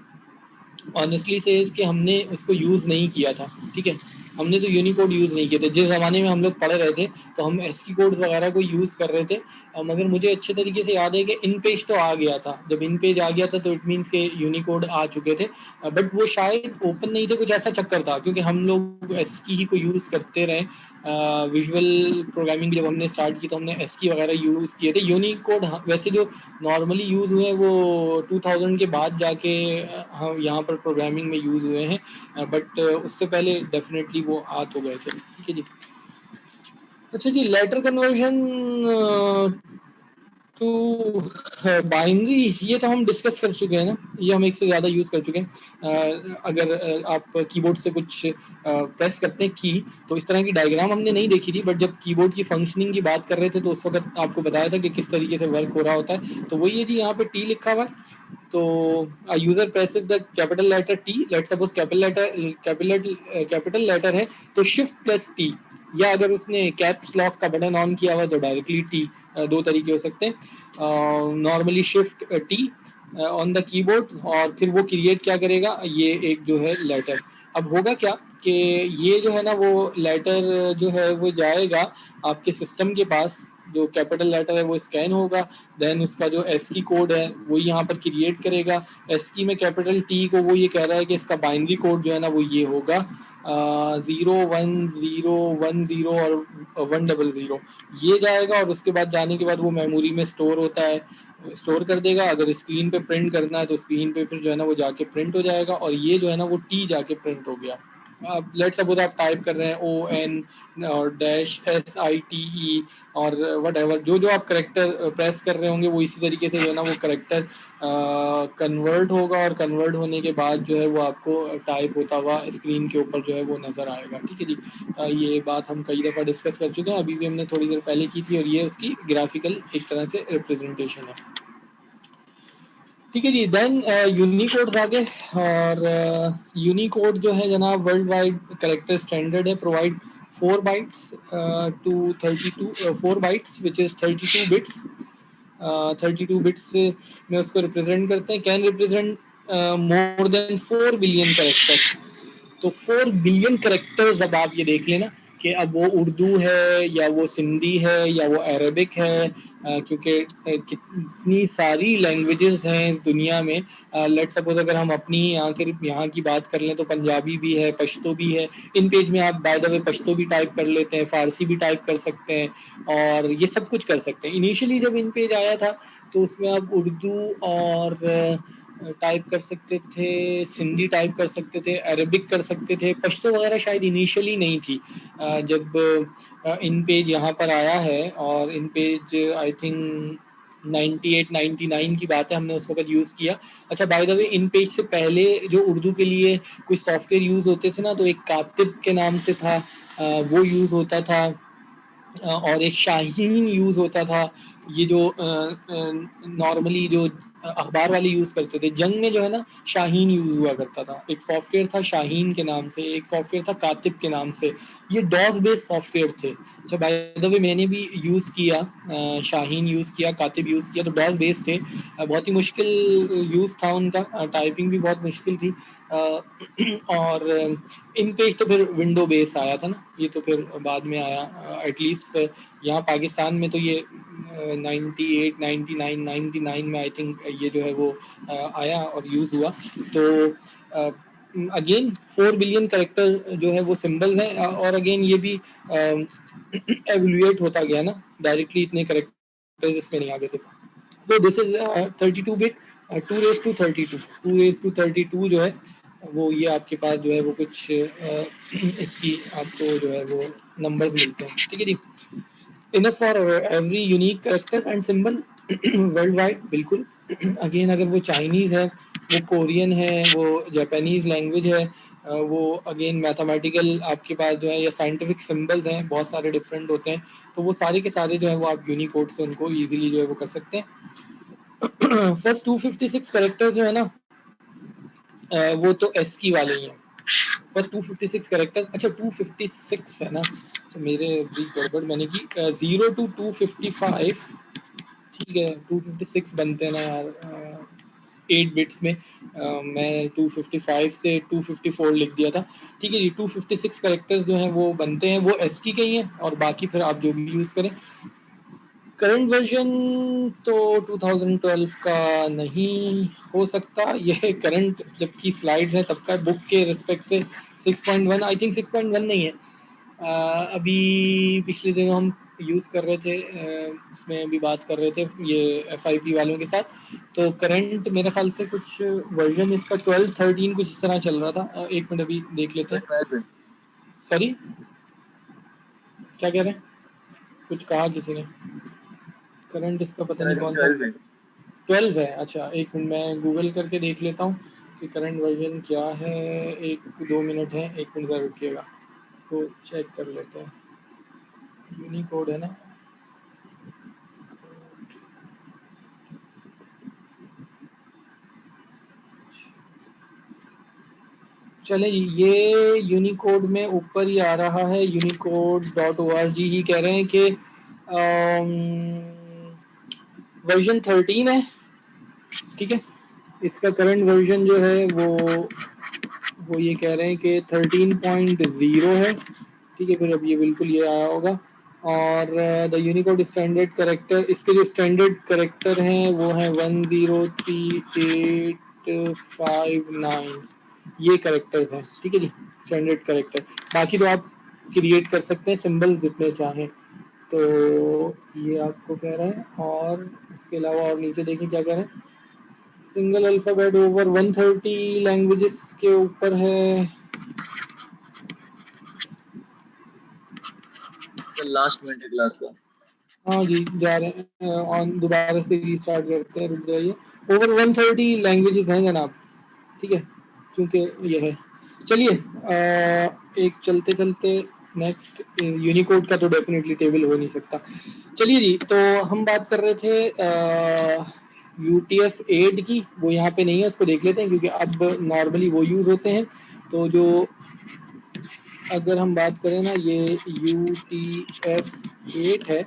ऑनेस्टली से कि हमने उसको यूज़ नहीं किया था। ठीक है, हमने तो यूनिकोड यूज़ नहीं किए थे। जिस ज़माने में हम लोग पढ़ रहे थे तो हम एसकी कोड्स वगैरह को यूज़ कर रहे थे। मगर मुझे अच्छे तरीके से याद है कि इन पेज तो आ गया था। जब इन पेज आ गया था तो इट मीन्स के यूनिकोड आ चुके थे। बट वो शायद ओपन नहीं थे, कुछ ऐसा चक्कर था। क्योंकि हम लोग एसकी ही को यूज़ करते रहे। विजुअल प्रोग्रामिंग जब हमने स्टार्ट की तो हमने एसकी वगैरह यूज़ किए थे। यूनिकोड वैसे जो नॉर्मली यूज़ हुए हैं वो 2000 के बाद जाके हम यहाँ पर प्रोग्रामिंग में यूज़ हुए हैं। बट उससे पहले डेफिनेटली वो आ तो गए थे। ठीक है जी। अच्छा जी, लेटर कन्वर्जन टू बाइनरी, ये तो हम डिस्कस कर चुके हैं ना, ये हम एक से ज़्यादा यूज़ कर चुके हैं। अगर आप कीबोर्ड से कुछ प्रेस करते हैं की, तो इस तरह की डायग्राम हमने नहीं देखी थी। बट जब कीबोर्ड की फंक्शनिंग की बात कर रहे थे तो उस वक्त आपको बताया था कि किस तरीके से वर्क हो रहा होता है। तो वही है जी, यहाँ पे टी लिखा हुआ है। तो user presses the capital letter T, let suppose capital letter है तो शिफ्ट प्लस टी, या अगर उसने कैप्स लॉक का बटन ऑन किया हुआ तो डायरेक्टली टी। दो तरीके हो सकते हैं, normally shift T on the keyboard. और फिर वो क्रिएट क्या करेगा, ये एक जो है लेटर। अब होगा क्या कि ये जो है ना वो लेटर जो है वो जाएगा आपके सिस्टम के पास। जो कैपिटल लेटर है वो स्कैन होगा। देन उसका जो एस की कोड है वो यहाँ पर क्रिएट करेगा। एस की में कैपिटल टी को वो ये कह रहा है कि इसका बाइनरी कोड जो है ना वो ये होगा 0 1 0 1 0 और 1 0 0। ये जाएगा और उसके बाद जाने के बाद वो मेमोरी में स्टोर होता है, स्टोर कर देगा। अगर स्क्रीन पे प्रिंट करना है तो स्क्रीन पे फिर जो है ना वो जाके प्रिंट हो जाएगा। और ये जो है ना वो टी जाके प्रिंट हो गया। आप लेट्स सपोज आप टाइप कर रहे हैं ON और -SITE और वट एवर, जो जो आप करेक्टर प्रेस कर रहे होंगे वो इसी तरीके से जो है ना वो करेक्टर कन्वर्ट होगा, और कन्वर्ट होने के बाद जो है वो आपको टाइप होता हुआ स्क्रीन के ऊपर जो है वो नज़र आएगा। ठीक है जी। ये बात हम कई दफ़ा डिस्कस कर चुके हैं, अभी भी हमने थोड़ी देर पहले की थी, और ये उसकी ग्राफिकल एक तरह से रिप्रेजेंटेशन है। ठीक है जी। देन यूनिकोड आ गए, और यूनिकोड जो है जनाब वर्ल्ड वाइड करेक्टर स्टैंडर्ड है, provide 4 bytes to 32 4 bytes which is 32 bits. 32 bits में उसको रिप्रेजेंट करते हैं, can represent more than 4 billion character. तो 4 बिलियन करेक्टर्स, अब आप ये देख लेना कि अब वो उर्दू है या वो सिंधी है या वो अरबिक है, क्योंकि कितनी सारी लैंग्वेजेस हैं इस दुनिया में। लेट्स सपोज अगर हम अपनी यहाँ की बात कर लें तो पंजाबी भी है, पश्तो भी है। इन पेज में आप बाय द वे पश्तो भी टाइप कर लेते हैं, फारसी भी टाइप कर सकते हैं, और ये सब कुछ कर सकते हैं। इनिशियली जब इन पेज आया था तो उसमें आप उर्दू और टाइप कर सकते थे, सिंधी टाइप कर सकते थे, अरबिक कर सकते थे, पश्तो वगैरह शायद इनिशियली नहीं थी। जब इन पेज यहाँ पर आया है, और इन पेज आई थिंक 98 99 की बात है, हमने उस वक्त यूज़ किया। अच्छा by the way in page से पहले जो उर्दू के लिए कुछ सॉफ्टवेयर यूज़ होते थे ना, तो एक कातिब के नाम से था, वो यूज़ होता था, और एक शाहीन यूज़ होता था। ये जो नॉर्मली जो अखबार वाले यूज़ करते थे, जंग में जो है ना शाहीन यूज़ हुआ करता था। एक सॉफ्टवेयर था शाहीन के नाम से, एक सॉफ्टवेयर था कातिब के नाम से। ये डॉस बेस्ड सॉफ्टवेयर थे। अच्छा बाय द वे मैंने भी यूज़ किया, शाहीन यूज़ किया, कातिब यूज़ किया, तो डॉस बेस्ड थे। बहुत ही मुश्किल यूज़ था उनका, टाइपिंग भी बहुत मुश्किल थी। और इन पेज तो फिर विंडो बेस आया था ना, ये तो फिर बाद में आया। एटलीस्ट यहाँ पाकिस्तान में तो ये 98 99 99 में आई थिंक ये जो है वो आया और यूज़ हुआ। तो अगेन 4 बिलियन करेक्टर जो है वो सिंबल है, और अगेन ये भी एवोल्यूएट होता गया ना, डायरेक्टली इतने करेक्टर्स इसमें नहीं आ गए थे। So this is 32 bit 2 raise to 32, 2 raise to 32 जो है वो, ये आपके पास जो है वो कुछ इसकी आपको जो है वो नंबर्स मिलते हैं। ठीक है जी। Enough for every unique character and symbol world wide, बिल्कुल। अगेन अगर वो चाइनीज़ है, वो कोरियन है, वो जापानीज़ लैंग्वेज है, वो अगेन मैथमेटिकल आपके पास जो है या साइंटिफिक सिंबल्स हैं, बहुत सारे डिफरेंट होते हैं, तो वो सारे के सारे जो है वो आप यूनिकोड से उनको ईजिली जो है वो कर सकते हैं। फर्स्ट 256 कैरेक्टर्स जो है ना, वो तो एस की वाले ही हैं। फर्स्ट 256 कैरेक्टर्स, अच्छा 256 है ना, तो मेरे भी गड़बड़ मैंने की, 0 to 255, ठीक है 256 बनते हैं ना यार 8 बिट्स में। मैं 255 से 254 लिख दिया था। ठीक है जी। 256 कैरेक्टर्स जो हैं वो बनते हैं, वो एस की ही हैं, और बाकी फिर आप जो भी यूज़ करें। करंट वर्जन तो 2012 का नहीं हो सकता, यह करंट जबकि स्लाइड्स हैं तब का, बुक के रिस्पेक्ट से 6.1, आई थिंक 6.1 नहीं है। अभी पिछले दिनों हम यूज़ कर रहे थे, उसमें भी बात कर रहे थे ये FIP वालों के साथ, तो करंट मेरे ख्याल से कुछ वर्जन इसका 12 13 कुछ इस तरह चल रहा था। एक मिनट अभी देख लेते हैं। सॉरी, क्या कह रहे हैं? कुछ कहा किसी ने, करंट इसका पता नहीं कौन सा। 12 है, अच्छा एक मिनट मैं गूगल करके देख लेता हूँ कि करंट वर्जन क्या है। 1-2 मिनट है, 1 मिनट ज़रा रुकिएगा, इसको चेक कर लेते हैं। यूनिकोड है ना, चले ये यूनिकोड में ऊपर ही आ रहा है, unicode.org ही कह रहे हैं कि वर्जन 13 है। ठीक है, इसका करंट वर्जन जो है वो ये कह रहे हैं कि 13.0 है। ठीक है, फिर अब ये बिल्कुल ये आया होगा। और द यूनिकोड स्टैंडर्ड करेक्टर, इसके जो स्टैंडर्ड करेक्टर हैं वो हैं 103859, ये करेक्टर्स हैं। ठीक है जी, स्टैंडर्ड करेक्टर। बाकी तो आप क्रिएट कर सकते हैं सिंबल जितने चाहें। तो ये आपको कह रहे हैं, और इसके अलावा और नीचे देखिए क्या कह रहे हैं। सिंगल अल्फ़ाबेट ओवर 130 लैंग्वेजेस के ऊपर है। लास्ट मिनट है क्लास का। हाँ जी, जा रहे हैं ऑन, दोबारा से रीस्टार्ट करते हैं, रुक जाइए। ओवर 130 लैंग्वेजेस हैं जनाब, ठीक है, क्योंकि ये है। चलिए एक चलते चलते नेक्स्ट, यूनिकोड का तो डेफिनेटली टेबल हो नहीं सकता। चलिए जी, तो हम बात कर रहे थे UTF-8 की, वो यहाँ पे नहीं है, उसको देख लेते हैं क्योंकि अब नॉर्मली वो यूज़ होते हैं। तो जो अगर हम बात करें ना, ये UTF-8 है,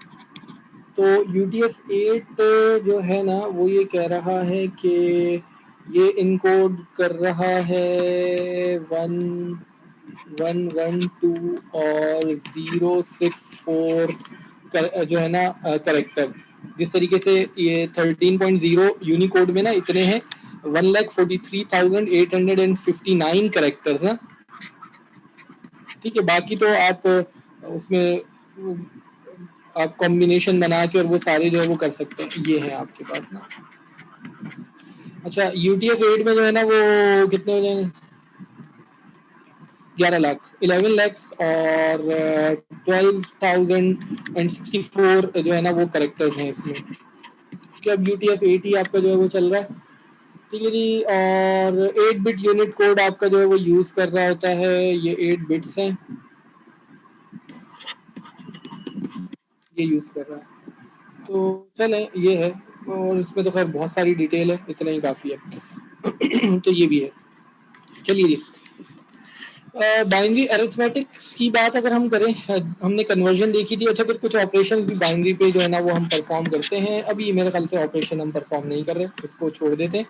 तो UTF-8 जो है ना वो ये कह रहा है कि ये इनकोड कर रहा है 1112 और 064 जो है ना करेक्टर। जिस तरीके से ये 13.0 यूनिकोड में ना इतने हैं 1,43,859 करेक्टर्स ना, ठीक है। बाकी तो आप उसमें आप कॉम्बिनेशन बना के और वो सारे जो है वो कर सकते हैं, ये है आपके पास ना। अच्छा, UTF-8 में जो है ना वो कितने हो जाएंगे, 11 लाख, 11 lakhs और 12,064 जो है ना वो करेक्टर्स हैं इसमें, कि अब UTF-8 ही आपका जो है वो चल रहा है, ठीक है जी। और 8 बिट यूनिट कोड आपका जो है वो यूज कर रहा होता है, ये 8 बिट्स हैं, ये यूज कर रहा है। तो चले, ये है, और इसमें तो खैर बहुत सारी डिटेल है, इतना ही काफ़ी है। तो ये भी है। चलिए जी, बाइनरी अरिथमेटिक्स की बात अगर हम करें, हमने कन्वर्जन देखी थी। अच्छा, फिर कुछ ऑपरेशन भी बाइनरी पे जो है ना वो हम परफॉर्म करते हैं। अभी मेरे ख्याल से ऑपरेशन हम परफॉर्म नहीं कर रहे, इसको छोड़ देते हैं।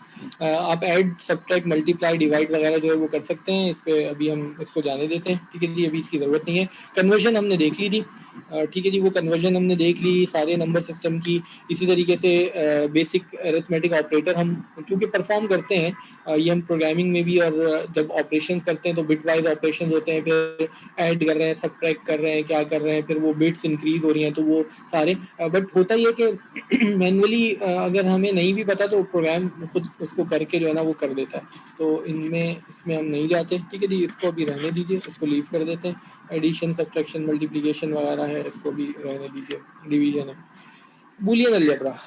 आप ऐड, सब्ट्रैक्ट, मल्टीप्लाई, डिवाइड वगैरह जो है वो कर सकते हैं, इस पर अभी हम इसको जाने देते हैं, ठीक है जी, अभी इसकी ज़रूरत नहीं है। कन्वर्जन हमने देख ली थी, ठीक है जी, वो कन्वर्जन हमने देख ली सारे नंबर सिस्टम की। इसी तरीके से बेसिक अरिथमेटिक ऑपरेटर हम चूँकि परफॉर्म करते हैं, ये हम प्रोग्रामिंग में भी, और जब ऑपरेशन करते हैं तो बिट वाइज ऑपरेशन होते हैं, फिर ऐड कर रहे हैं, सब्ट्रैक्ट कर रहे हैं, क्या कर रहे हैं, फिर वो बिट्स इंक्रीज हो रही हैं, तो वो सारे। बट होता ही है कि मैनुअली अगर हमें नहीं भी पता तो प्रोग्राम खुद उसको करके जो है ना वो कर देता है। तो इसमें हम नहीं जाते, ठीक है जी, इसको अभी रहने दीजिए, इसको लीव कर देते हैं। एडिशन, सब्ट्रैक्शन, मल्टीप्लिकेशन वगैरह है, इसको भी रहने दीजिए। डिवीजन है, बूलियन अलजेब्रा।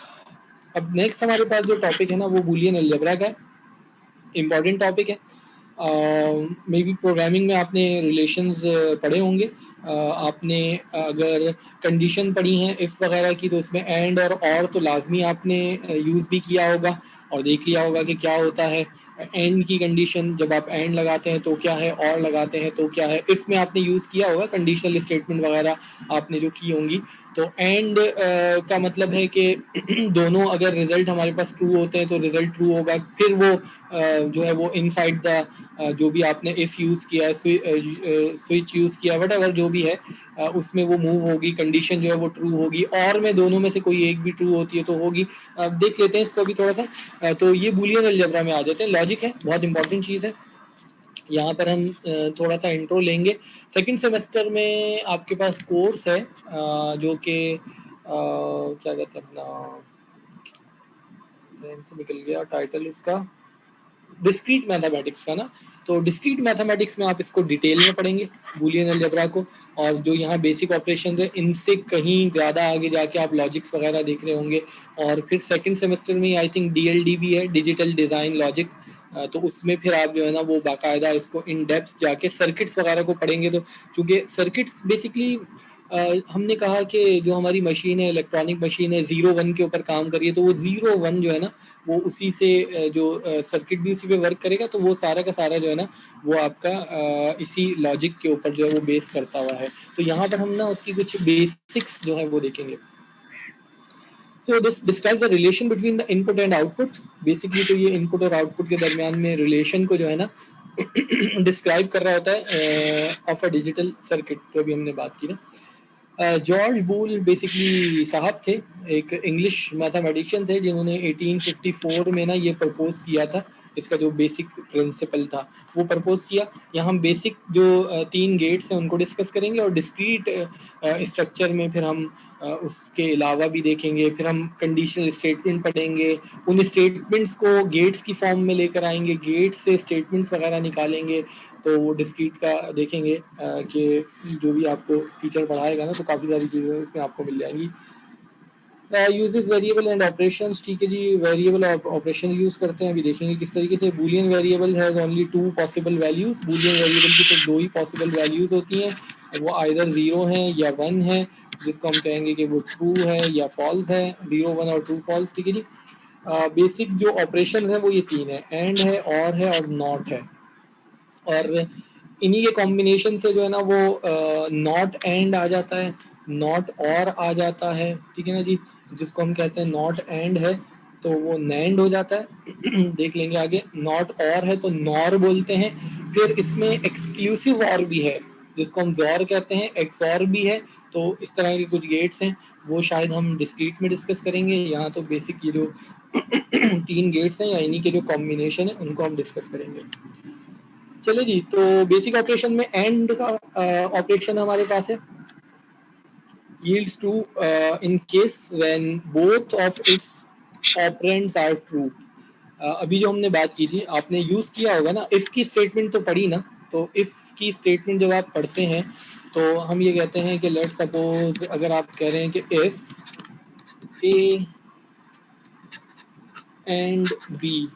अब नेक्स्ट हमारे पास जो टॉपिक है ना वो बूलियन अलजेब्रा का है, इम्पॉर्टेंट टॉपिक है। मे बी प्रोग्रामिंग में आपने रिलेशंस पढ़े होंगे। आपने अगर कंडीशन पढ़ी हैं इफ़ वगैरह की, तो उसमें एंड और तो लाजमी आपने यूज़ भी किया होगा और देख लिया होगा कि क्या होता है। एंड की कंडीशन, जब आप एंड लगाते हैं तो क्या है, और लगाते हैं तो क्या है। इफ़ में आपने यूज़ किया होगा, कंडीशनल स्टेटमेंट वगैरह आपने जो की होंगी। तो एंड का मतलब है कि दोनों अगर रिजल्ट हमारे पास ट्रू होते हैं तो रिजल्ट ट्रू होगा, फिर वो जो है वो इनसाइड द जो भी आपने इफ़ यूज़ किया है, स्विच यूज़ किया, वट एवर जो भी है, उसमें वो मूव होगी, कंडीशन जो है वो ट्रू होगी, और में दोनों में से कोई एक भी ट्रू होती है तो होगी। देख लेते हैं इसको भी थोड़ा सा। तो ये बूलियन अलजेब्रा में आ जाते हैं, लॉजिक है, बहुत इंपॉर्टेंट चीज़ है। यहाँ पर हम थोड़ा सा इंट्रो लेंगे। सेकंड सेमेस्टर में आपके पास कोर्स है जो कि क्या कहते हैं अपना, से निकल गया टाइटल इसका, डिस्क्रीट मैथमेटिक्स का ना। तो डिस्क्रीट मैथमेटिक्स में आप इसको डिटेल में पढ़ेंगे, बूलियन अलजेब्रा को, और जो यहाँ बेसिक ऑपरेशन है इनसे कहीं ज़्यादा आगे जाके आप लॉजिक्स वगैरह देख रहे होंगे। और फिर सेकंड सेमेस्टर में आई थिंक DLD भी है, डिजिटल डिज़ाइन लॉजिक। तो उसमें फिर आप जो है ना वो बाकायदा इसको इन डेप्थ जाके सर्किट्स वगैरह को पढ़ेंगे। तो चूँकि सर्किट्स बेसिकली हमने कहा कि जो हमारी मशीन है, इलेक्ट्रॉनिक मशीन है, 0-1 के ऊपर काम करिए, तो वो 0-1 जो है ना वो उसी से जो सर्किट भी उसी पे वर्क करेगा, तो वो सारा का सारा जो है ना वो आपका इसी लॉजिक के ऊपर जो है वो बेस करता हुआ है। तो यहाँ पर हम ना उसकी कुछ बेसिक्स जो है वो देखेंगे। So this describe the relation between the input and output. Basically तो ये इनपुट और आउटपुट के दरमियान में रिलेशन को जो है ना डिस्क्राइब कर रहा होता है ऑफ अ डिजिटल सर्किट, जो भी हमने बात की ना। जॉर्ज बूल बेसिकली साहब थे, एक इंग्लिश मैथमेटिशियन थे, जिन्होंने 1854 में ना ये प्रपोज किया था। इसका जो बेसिक प्रिंसिपल था वो प्रपोज किया। यहाँ हम बेसिक जो 3 गेट्स हैं उनको डिस्कस करेंगे, और डिस्क्रीट स्ट्रक्चर में फिर हम उसके अलावा भी देखेंगे। फिर हम कंडीशनल स्टेटमेंट पढ़ेंगे, उन स्टेटमेंट्स को गेट्स की फॉर्म में लेकर आएंगे, गेट्स से स्टेटमेंट्स वगैरह निकालेंगे। तो वो डिस्क्रीट का देखेंगे कि जो भी आपको टीचर पढ़ाएगा ना, तो काफ़ी सारी चीज़ें उसमें आपको मिल जाएंगी। यूजेस वेरिएबल एंड ऑपरेशंस, ठीक है जी, वेरिएबल ऑपरेशन यूज करते हैं, अभी देखेंगे किस तरीके से। Boolean variable has only 2 possible values, Boolean variable की तो 2 ही पॉसिबल वैल्यूज होती हैं, वो आइदर 0 है या 1 है, जिसको हम कहेंगे कि वो ट्रू है या फॉल्स है, 0 1 और ट्रू फॉल्स, ठीक है जी। बेसिक जो ऑपरेशन है वो ये 3 है, एंड है और नॉट है, और इन्हीं के कॉम्बिनेशन से जो है ना वो नॉट एंड आ जाता है, नॉट और आ जाता है, ठीक है ना जी, जिसको हम कहते हैं नॉट एंड है तो वो नैंड हो जाता है। देख लेंगे आगे। नॉट और है तो नॉर बोलते हैं। फिर इसमें एक्सक्लूसिव और भी है, जिसको हम जॉर कहते हैं, एक्सॉर भी है। तो इस तरह के कुछ गेट्स हैं, वो शायद हम डिस्क्रीट में डिस्कस करेंगे। यहाँ तो बेसिक ये जो 3 गेट्स हैं या इन्हीं के जो कॉम्बिनेशन है उनको हम डिस्कस करेंगे। चले जी, तो बेसिक ऑपरेशन में एंड का ऑपरेशन हमारे पास है, yields to in case when both of its operands are true। अभी जो हमने बात की थी, आपने यूज किया होगा ना, इफ की स्टेटमेंट तो पढ़ी ना, तो इफ की स्टेटमेंट जब आप पढ़ते हैं तो हम ये कहते हैं कि लेट सपोज अगर आप कह रहे हैं कि इफ ए एंड बी,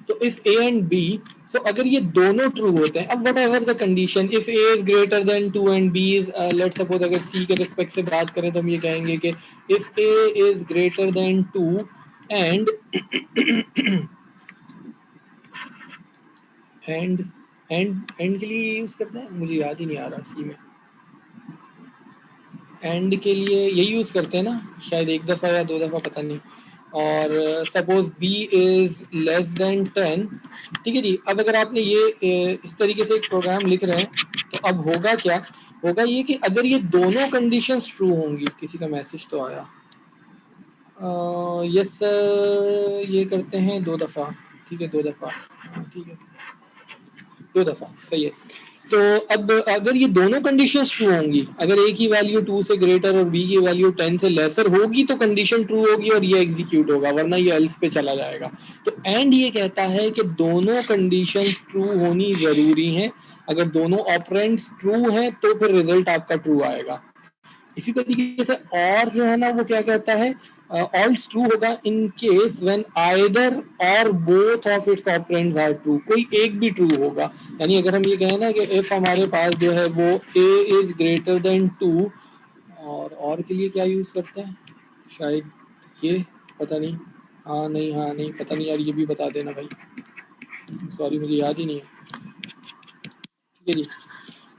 तो if A and B, so अगर ये दोनों ट्रू होते हैं, अब whatever the condition, if A is greater than 2 and B is, let suppose अगर सी के रिस्पेक्ट से बात करें तो हम ये कहेंगे कि if A is greater than 2 and and के लिए यूज करते हैं, मुझे याद ही नहीं आ रहा, सी में एंड के लिए यही यूज करते हैं ना, शायद एक दफा या 2 दफा, पता नहीं। और suppose B is less than 10, ठीक है जी। अब अगर आपने ये इस तरीके से एक प्रोग्राम लिख रहे हैं तो अब होगा क्या, होगा ये कि अगर ये दोनों कंडीशंस ट्रू होंगी, किसी का मैसेज तो आया, यस ये करते हैं 2 दफा, ठीक है 2 दफा, ठीक है 2 दफा सही है। तो अब अगर ये दोनों कंडीशंस ट्रू होंगी, अगर ए की वैल्यू 2 से ग्रेटर और बी की वैल्यू 10 से लेसर होगी तो कंडीशन ट्रू होगी और ये एग्जीक्यूट होगा, वरना ये एल्स पे चला जाएगा। तो एंड ये कहता है कि दोनों कंडीशंस ट्रू होनी जरूरी हैं, अगर दोनों ऑपरेंड्स ट्रू हैं तो फिर रिजल्ट आपका ट्रू आएगा। इसी तरीके से और जो है ना वो क्या कहता है, ऑल्स ट्रू होगा इन केस व्हेन आइदर और both of its operands are true, कोई एक भी ट्रू होगा। यानी अगर हम ये कहें ना कि इफ हमारे पास जो है वो a इज ग्रेटर देन 2, और के लिए क्या यूज करते हैं, शायद ये, पता नहीं, हाँ नहीं, हाँ नहीं, पता नहीं यार, ये भी बता देना भाई, सॉरी मुझे याद ही नहीं है, ठीक है जी।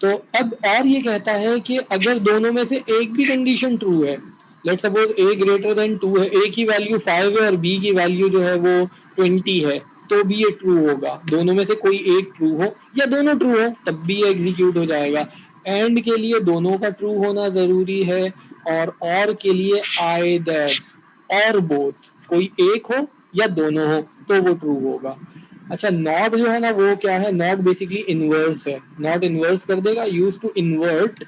तो अब और ये कहता है कि अगर दोनों में से एक भी कंडीशन ट्रू है, लेट सपोज ए ग्रेटर देन 2 है, ए की वैल्यू 5 है और बी की वैल्यू जो है वो 20 है, तो भी ये ट्रू होगा। दोनों में से कोई एक ट्रू हो या दोनों ट्रू हो तब भी ये एग्जीक्यूट हो जाएगा। एंड के लिए दोनों का ट्रू होना जरूरी है, और के लिए आइदर और बोथ, कोई एक हो या दोनों हो तो वो ट्रू होगा। अच्छा, नॉट जो है ना वो क्या है, नॉट बेसिकली इनवर्स है, नॉट इनवर्स कर देगा, use to invert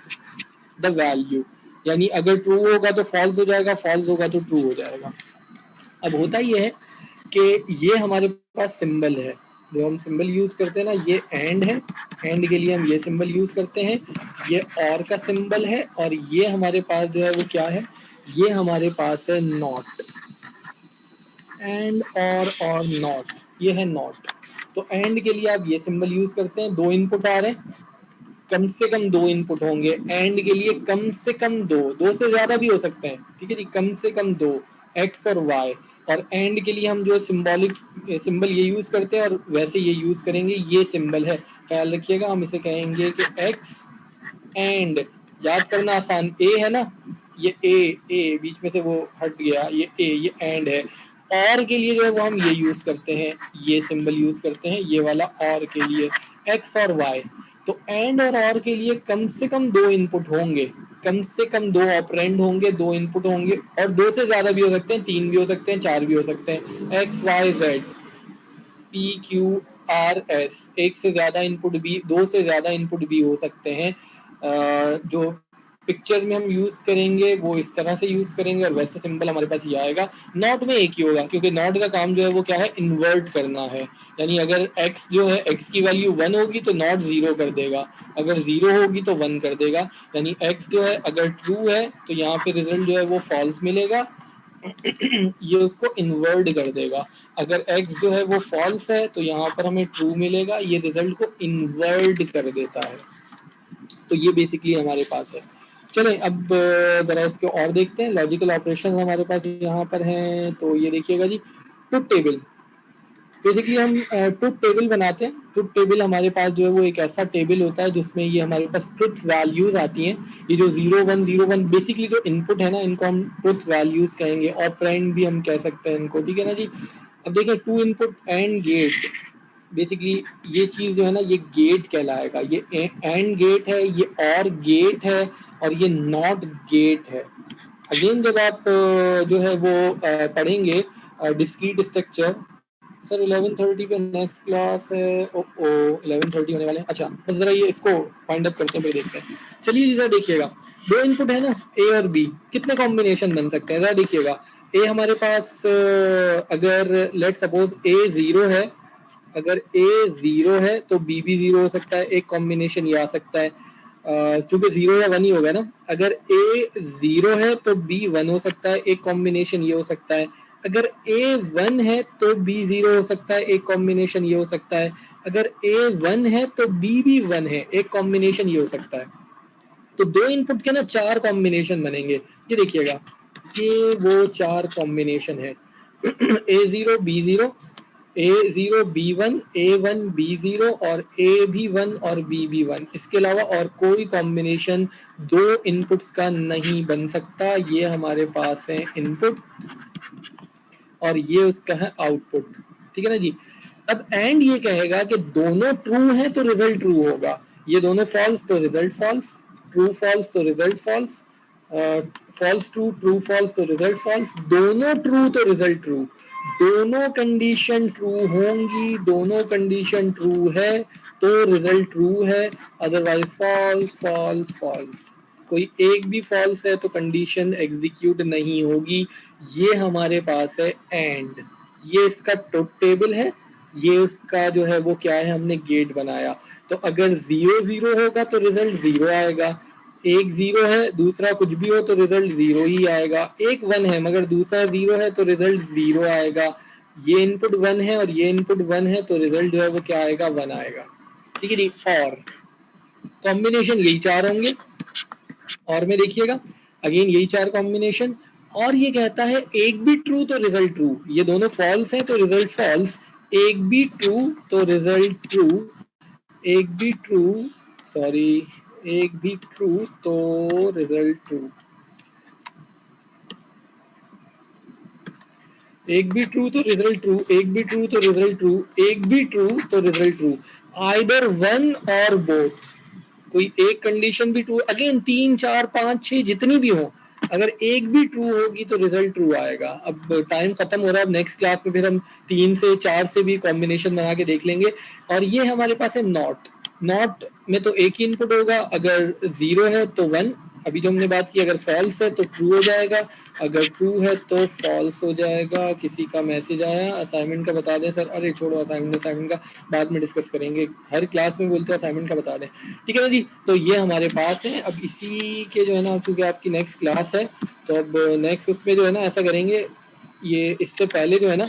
the value, यानी अगर ट्रू होगा तो फॉल्स हो जाएगा, फॉल्स होगा तो ट्रू हो जाएगा। अब होता ये है कि ये हमारे पास सिंबल है, जो हम सिंबल यूज करते हैं ना, ये एंड है, एंड के लिए हम ये सिंबल यूज करते हैं, ये और का सिंबल है, और ये हमारे पास जो है वो क्या है, ये हमारे पास है नॉट, एंड और नॉट, ये है नॉट। तो एंड के लिए आप ये सिंबल यूज करते हैं, 2 इनपुट आ रहे हैं, कम से कम 2 इनपुट होंगे, एंड के लिए कम से कम 2 से ज्यादा भी हो सकते हैं, ठीक है जी, कम से कम 2, एक्स और वाई। और एंड के लिए हम जो सिंबॉलिक सिंबल ये यूज करते हैं और वैसे ये यूज करेंगे, ये सिंबल है, ख्याल रखिएगा, हम इसे कहेंगे कि एक्स एंड, याद करना आसान, ए है ना, ये ए बीच में से वो हट गया, ये ए, ये एंड है। और के लिए जो है वो हम ये यूज करते हैं, ये सिंबल यूज करते हैं, ये वाला और के लिए, एक्स और वाई। तो एंड और के लिए कम से कम 2 इनपुट होंगे, कम से कम 2 ऑपरेंड होंगे, 2 इनपुट होंगे, और 2 से ज्यादा भी हो सकते हैं, 3 भी हो सकते हैं, 4 भी हो सकते हैं, X Y Z P Q R S, एक से ज्यादा इनपुट भी, 2 से ज्यादा इनपुट भी हो सकते हैं, जो पिक्चर में हम यूज करेंगे वो इस तरह से यूज करेंगे और वैसा सिंबल हमारे पास ये आएगा। नॉट में एक ही होगा क्योंकि नॉट का काम जो है वो क्या है, इन्वर्ट करना है। यानी अगर x जो है x की वैल्यू 1 होगी तो नॉट 0 कर देगा, अगर 0 होगी तो 1 कर देगा। यानी x जो है अगर ट्रू है तो यहाँ पे रिजल्ट जो है वो फॉल्स मिलेगा, ये उसको इन्वर्ट कर देगा। अगर x जो है वो फॉल्स है तो यहाँ पर हमें ट्रू मिलेगा, ये रिजल्ट को इन्वर्ट कर देता है। तो ये बेसिकली हमारे पास है। चलें अब जरा इसको और देखते हैं। लॉजिकल ऑपरेशन हमारे पास यहाँ पर हैं, तो ये देखिएगा जी, ट्रुथ टेबल। बेसिकली हम ट्रुथ टेबल बनाते हैं। ट्रुथ टेबल हमारे पास जो है वो एक ऐसा टेबल होता है जिसमें ये हमारे पास ट्रुथ वैल्यूज आती हैं। ये जो 0101 बेसिकली जो इनपुट है ना, इनको हम ट्रुथ वैल्यूज कहेंगे, ऑपरेंड भी हम कह सकते हैं इनको, ठीक है ना जी। अब देखिए, two input and gate, basically ये चीज जो है ना, ये गेट कहलाएगा। ये एंड गेट है, ये और गेट है, और ये नॉट गेट है। अगेन जब आप जो है वो पढ़ेंगे डिस्क्रीट स्ट्रक्चर, सर 11:30 पे नेक्स्ट क्लास है। ओ 11:30 होने वाले हैं। अच्छा, बस जरा ये इसको फाइंड अप करते हैं, फिर देखते हैं। चलिए जरा देखिएगा, दो इनपुट है ना, ए और बी, कितने कॉम्बिनेशन बन सकते हैं जरा देखिएगा। ए हमारे पास अगर लेट सपोज ए 0 है, अगर ए 0 है तो बी भी 0 हो सकता है, एक कॉम्बिनेशन ये आ सकता है। चूंकि 0 या 1 ही होगा ना, अगर ए 0 है तो बी 1 हो सकता है, एक कॉम्बिनेशन ये हो सकता है। अगर ए 1 है तो बी 0 हो सकता है, एक कॉम्बिनेशन ये हो सकता है। अगर ए 1 है तो बी भी 1 है, एक कॉम्बिनेशन ये हो सकता है। तो दो इनपुट के ना 4 कॉम्बिनेशन बनेंगे। ये देखिएगा, ये वो 4 कॉम्बिनेशन है। A0 B0, A0 B1, A1 B0 और A भी 1 और B भी 1। इसके अलावा और कोई कॉम्बिनेशन दो इनपुट्स का नहीं बन सकता। ये हमारे पास है इनपुट और ये उसका है आउटपुट, ठीक है ना जी। अब एंड ये कहेगा कि दोनों ट्रू हैं तो रिजल्ट ट्रू होगा, ये दोनों फॉल्स तो रिजल्ट फॉल्स, ट्रू फॉल्स तो result false, false true, true false तो रिजल्ट फॉल्स, दोनों ट्रू तो रिजल्ट ट्रू। दोनों कंडीशन ट्रू होंगी, दोनों कंडीशन ट्रू है तो रिजल्ट ट्रू है, अदरवाइज फॉल्स फॉल्स फॉल्स। कोई एक भी फॉल्स है तो कंडीशन एग्जीक्यूट नहीं होगी। ये हमारे पास है एंड, ये इसका ट्रुथ टेबल है, ये उसका जो है वो क्या है, हमने गेट बनाया। तो अगर 0 0 होगा तो रिजल्ट 0 आएगा, एक 0 है दूसरा कुछ भी हो तो रिजल्ट 0 ही आएगा, एक 1 है मगर दूसरा 0 है तो रिजल्ट 0 आएगा। ये इनपुट 1 है और ये इनपुट 1 है तो रिजल्ट जो है वो क्या आएगा, 1 आएगा, ठीक है जी। और कॉम्बिनेशन यही 4 होंगे, और में देखिएगा अगेन यही 4 कॉम्बिनेशन। और ये कहता है एक भी ट्रू तो रिजल्ट ट्रू, ये दोनों फॉल्स हैं तो रिजल्ट फॉल्स, एक भी ट्रू तो रिजल्ट ट्रू, एक भी ट्रू, सॉरी, एक भी ट्रू तो रिजल्ट ट्रू, एक भी ट्रू तो रिजल्ट ट्रू, एक भी ट्रू तो रिजल्ट ट्रू, एक भी ट्रू तो रिजल्ट ट्रू, आइदर वन और बोथ। कोई एक कंडीशन भी ट्रू, अगेन 3 4 5 6 जितनी भी हो, अगर एक भी ट्रू होगी तो रिजल्ट ट्रू आएगा। अब टाइम खत्म हो रहा है, अब नेक्स्ट क्लास में फिर हम 3 से 4 से भी कॉम्बिनेशन बना के देख लेंगे। और ये हमारे पास है नॉट। नॉट में तो एक ही इनपुट होगा, अगर 0 है तो 1, अभी जो हमने बात की, अगर फॉल्स है तो ट्रू हो जाएगा, अगर ट्रू है तो फॉल्स हो जाएगा। किसी का मैसेज आया असाइनमेंट का बता दें सर, अरे छोड़ो असाइनमेंट का बाद में डिस्कस करेंगे, हर क्लास में बोलते हैं असाइनमेंट का बता दें, ठीक है ना जी। तो ये हमारे पास है। अब इसी के जो है ना, क्योंकि आपकी नेक्स्ट क्लास है तो अब नेक्स्ट उसमें जो है ना ऐसा करेंगे, ये इससे पहले जो है ना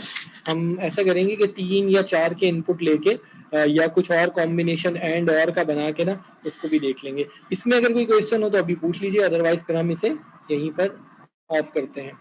हम ऐसा करेंगे कि 3 या 4 के इनपुट लेके या कुछ और कॉम्बिनेशन एंड और का बना के ना उसको भी देख लेंगे। इसमें अगर कोई क्वेश्चन हो तो अभी पूछ लीजिए, अदरवाइज फिर हम इसे यहीं पर ऑफ करते हैं।